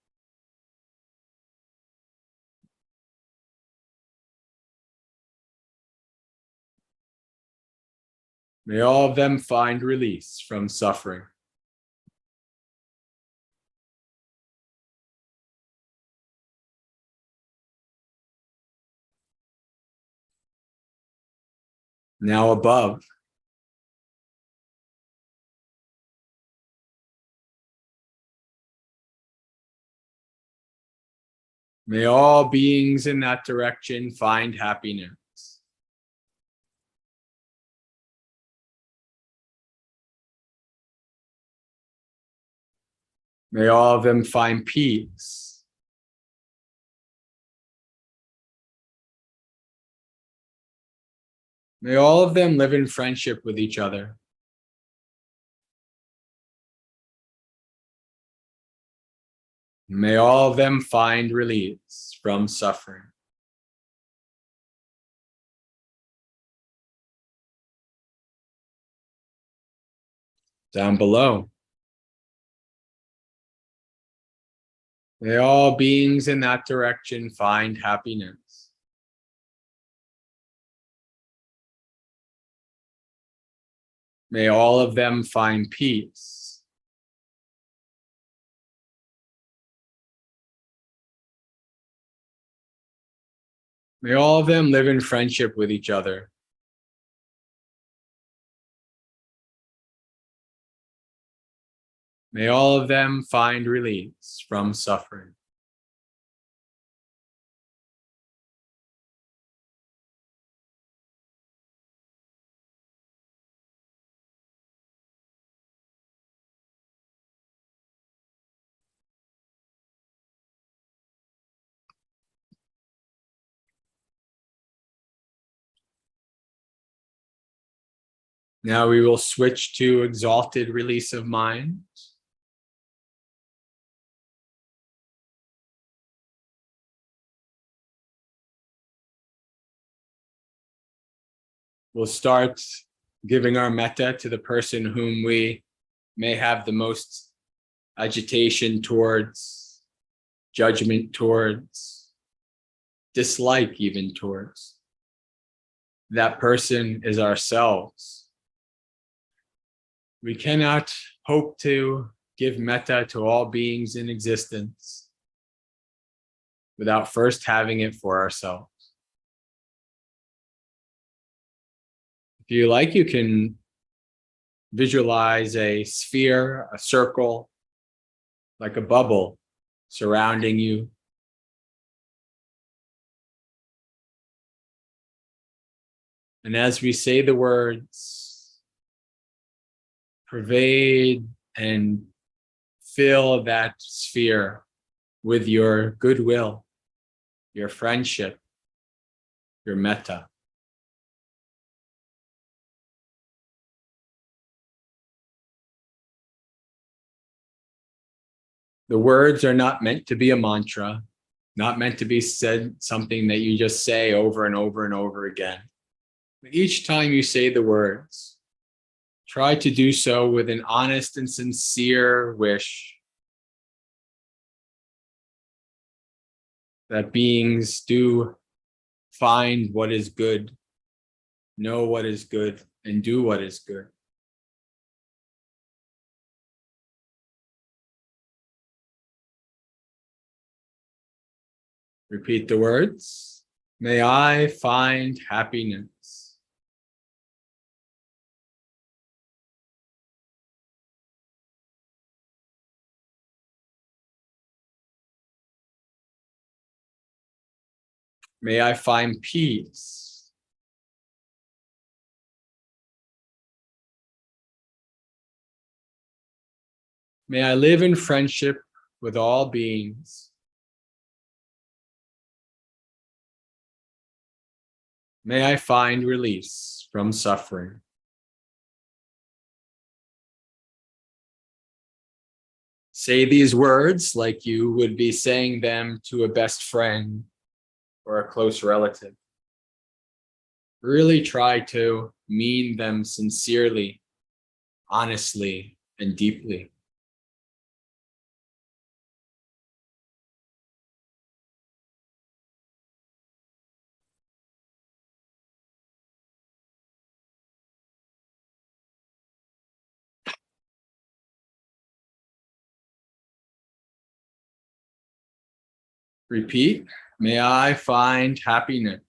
May all of them find release from suffering. Now above. May all beings in that direction find happiness. May all of them find peace. May all of them live in friendship with each other. May all of them find release from suffering. Down below, may all beings in that direction find happiness. May all of them find peace. May all of them live in friendship with each other. May all of them find release from suffering. Now we will switch to exalted release of mind. We'll start giving our metta to the person whom we may have the most agitation towards, judgment towards, dislike even towards. That person is ourselves. We cannot hope to give metta to all beings in existence without first having it for ourselves. If you like, you can visualize a sphere, a circle, like a bubble surrounding you. And as we say the words, pervade and fill that sphere with your goodwill, your friendship, your metta. The words are not meant to be a mantra, not meant to be said something that you just say over and over and over again. Each time you say the words, try to do so with an honest and sincere wish that beings do find what is good, know what is good, and do what is good. Repeat the words. May I find happiness. May I find peace. May I live in friendship with all beings. May I find release from suffering. Say these words like you would be saying them to a best friend or a close relative. Really try to mean them sincerely, honestly, and deeply. Repeat, may I find happiness.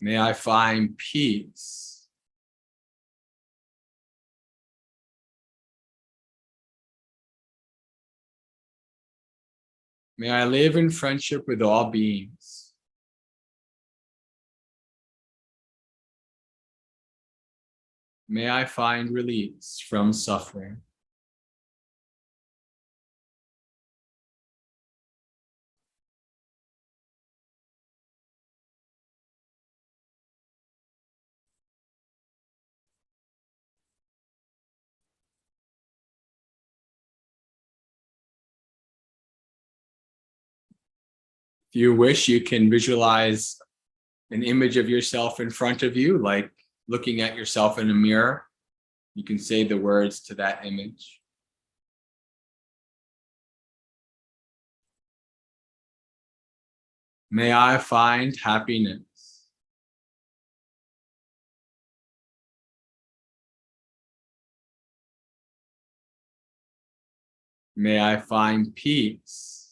May I find peace. May I live in friendship with all beings. May I find release from suffering. If you wish, you can visualize an image of yourself in front of you, like looking at yourself in a mirror. You can say the words to that image. May I find happiness. May I find peace.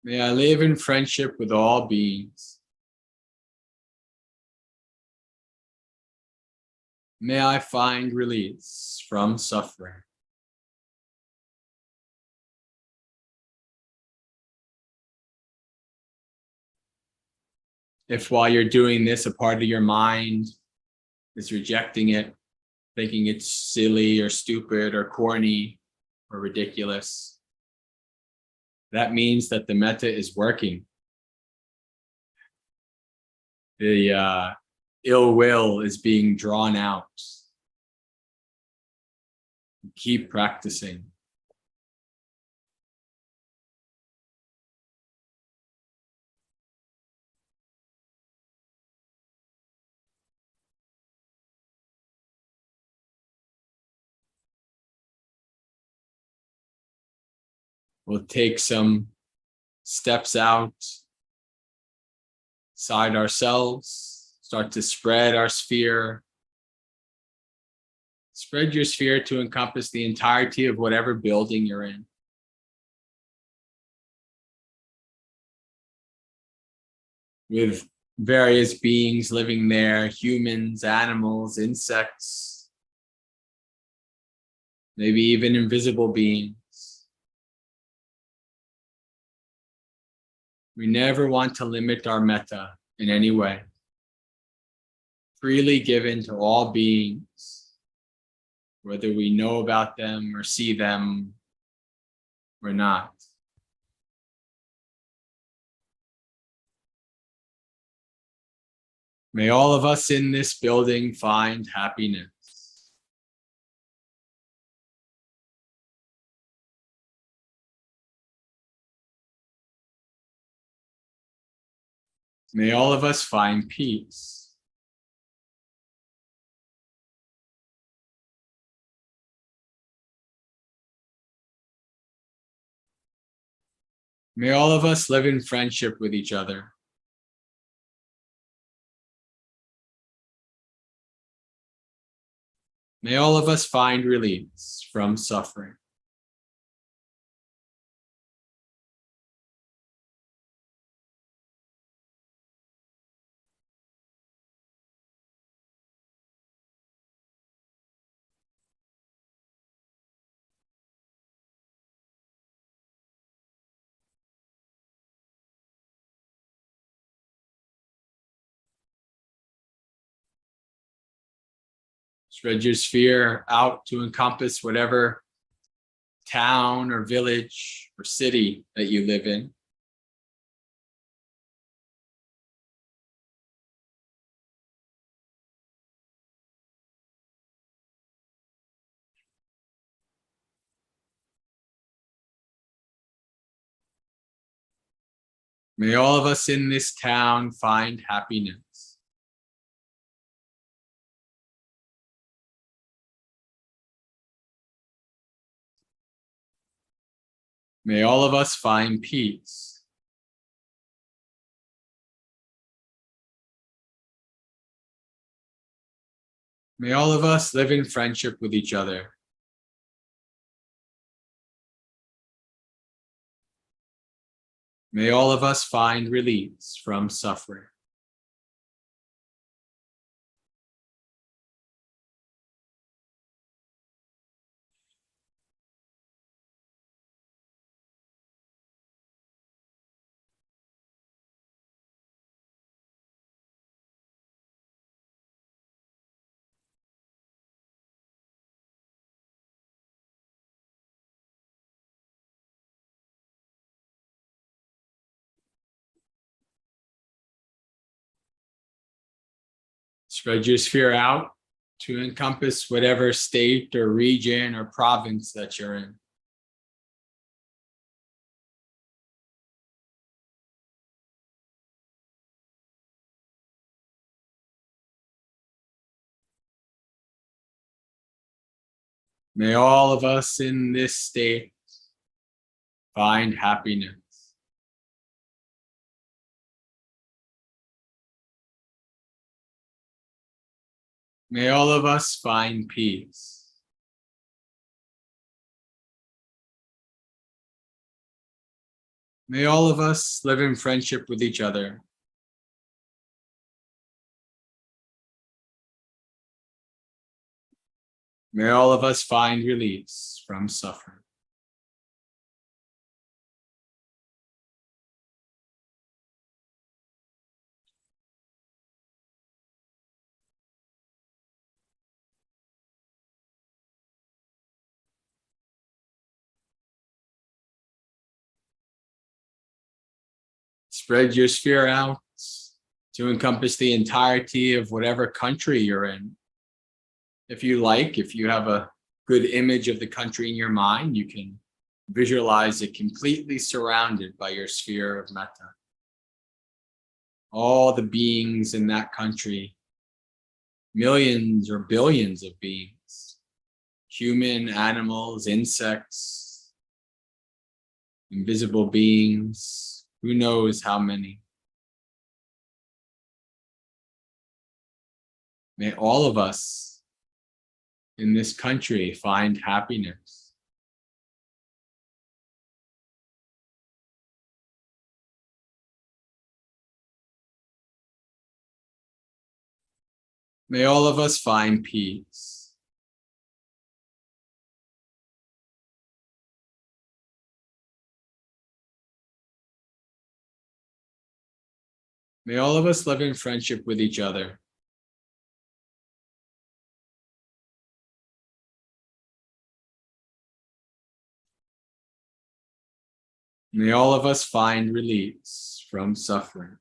May I live in friendship with all beings. May I find release from suffering. If while you're doing this, a part of your mind is rejecting it, thinking it's silly or stupid or corny or ridiculous, that means that the metta is working. The ill will is being drawn out. Keep practicing. We'll take some steps outside ourselves, start to spread our sphere. Spread your sphere to encompass the entirety of whatever building you're in. With various beings living there, humans, animals, insects, maybe even invisible beings. We never want to limit our metta in any way. Freely given to all beings, whether we know about them or see them or not. May all of us in this building find happiness. May all of us find peace. May all of us live in friendship with each other. May all of us find release from suffering. Spread your sphere out to encompass whatever town or village or city that you live in. May all of us in this town find happiness. May all of us find peace. May all of us live in friendship with each other. May all of us find release from suffering. Spread your sphere out to encompass whatever state or region or province that you're in. May all of us in this state find happiness. May all of us find peace. May all of us live in friendship with each other. May all of us find release from suffering. Spread your sphere out to encompass the entirety of whatever country you're in. If you like, if you have a good image of the country in your mind, you can visualize it completely surrounded by your sphere of metta. All the beings in that country, millions or billions of beings, human, animals, insects, invisible beings, who knows how many. May all of us in this country find happiness. May all of us find peace. May all of us live in friendship with each other. May all of us find release from suffering.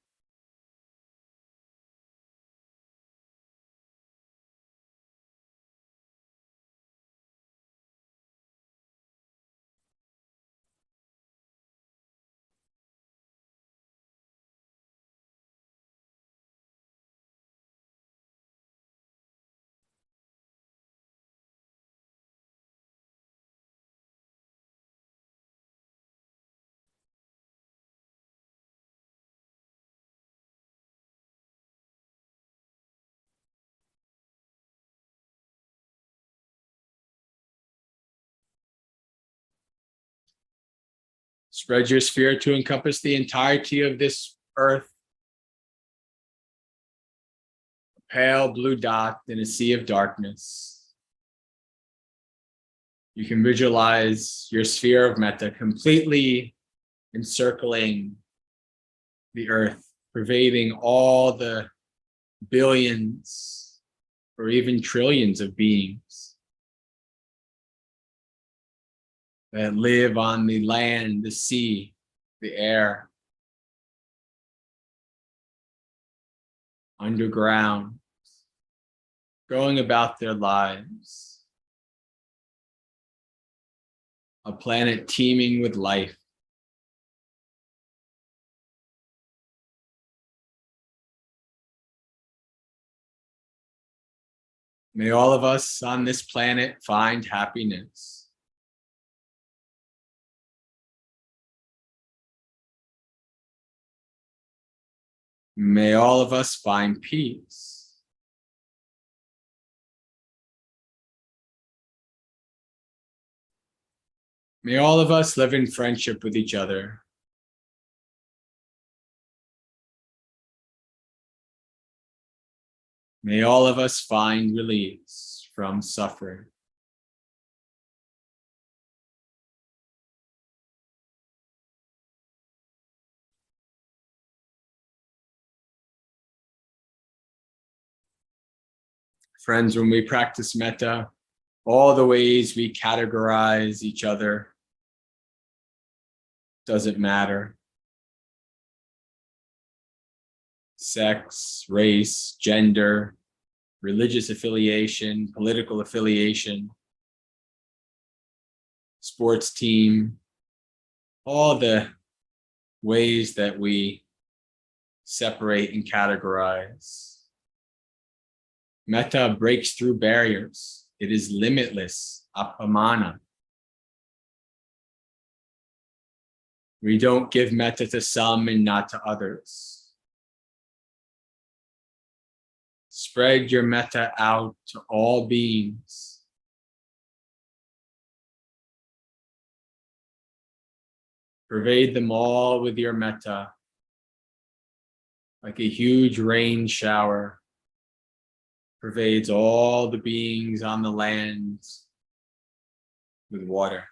Spread your sphere to encompass the entirety of this earth. A pale blue dot in a sea of darkness. You can visualize your sphere of metta completely encircling the earth, pervading all the billions or even trillions of beings that live on the land, the sea, the air, underground, going about their lives. A planet teeming with life. May all of us on this planet find happiness. May all of us find peace. May all of us live in friendship with each other. May all of us find release from suffering. Friends, when we practice metta, all the ways we categorize each other doesn't matter. Sex, race, gender, religious affiliation, political affiliation, sports team, all the ways that we separate and categorize. Metta breaks through barriers. It is limitless, apamana. We don't give metta to some and not to others. Spread your metta out to all beings. Pervade them all with your metta, like a huge rain shower pervades all the beings on the land with water.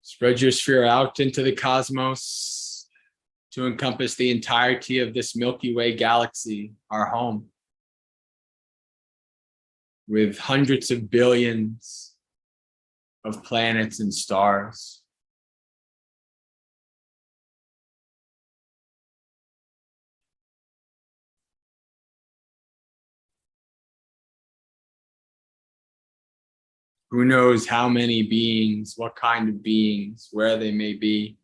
Spread your sphere out into the cosmos to encompass the entirety of this Milky Way galaxy, our home, with hundreds of billions of planets and stars. Who knows how many beings, what kind of beings, where they may be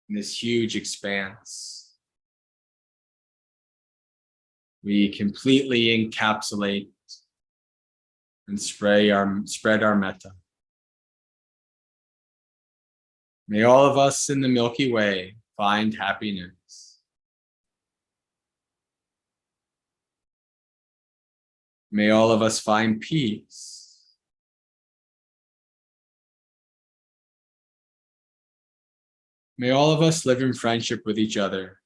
in this huge expanse. We completely encapsulate and spread our metta. May all of us in the Milky Way find happiness. May all of us find peace. May all of us live in friendship with each other.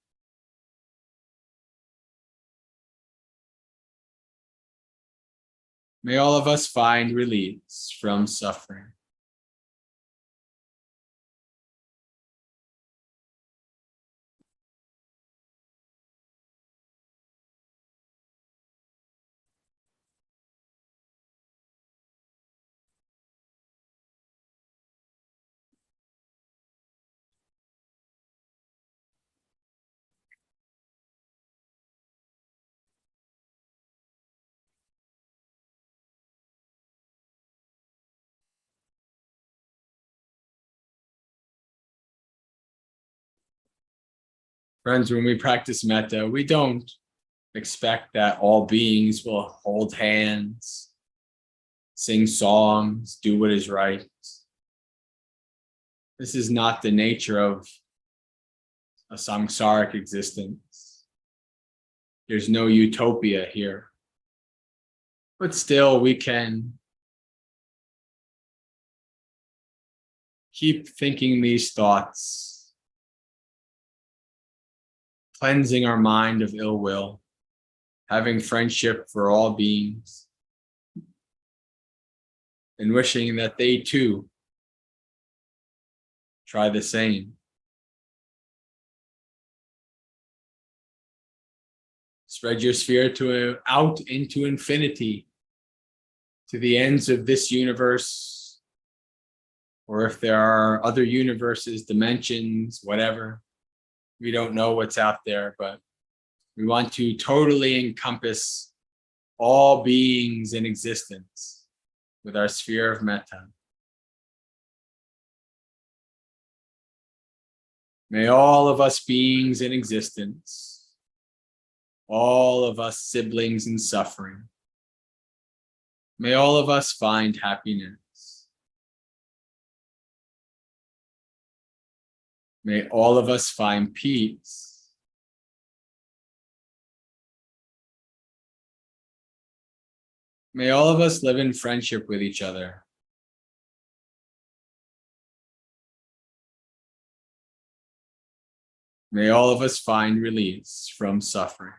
May all of us find release from suffering. Friends, when we practice metta, we don't expect that all beings will hold hands, sing songs, do what is right. This is not the nature of a samsaric existence. There's no utopia here. But still, we can keep thinking these thoughts, cleansing our mind of ill will, having friendship for all beings, and wishing that they too try the same. Spread your sphere out into infinity, to the ends of this universe, or if there are other universes, dimensions, whatever. We don't know what's out there, but we want to totally encompass all beings in existence with our sphere of metta. May all of us beings in existence, all of us siblings in suffering, may all of us find happiness. May all of us find peace. May all of us live in friendship with each other. May all of us find release from suffering.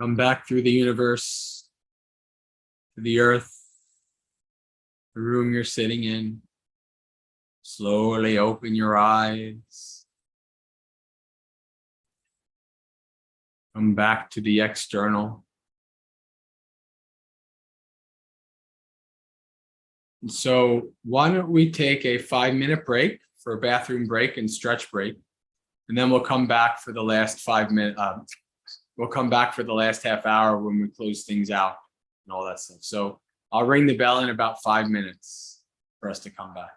Come back through the universe, to the earth, the room you're sitting in. Slowly open your eyes. Come back to the external. And so why don't we take a 5-minute break for a bathroom break and stretch break, and then we'll come back for the last 5 minutes. We'll come back for the last half hour when we close things out and all that stuff. So I'll ring the bell in about 5 minutes for us to come back.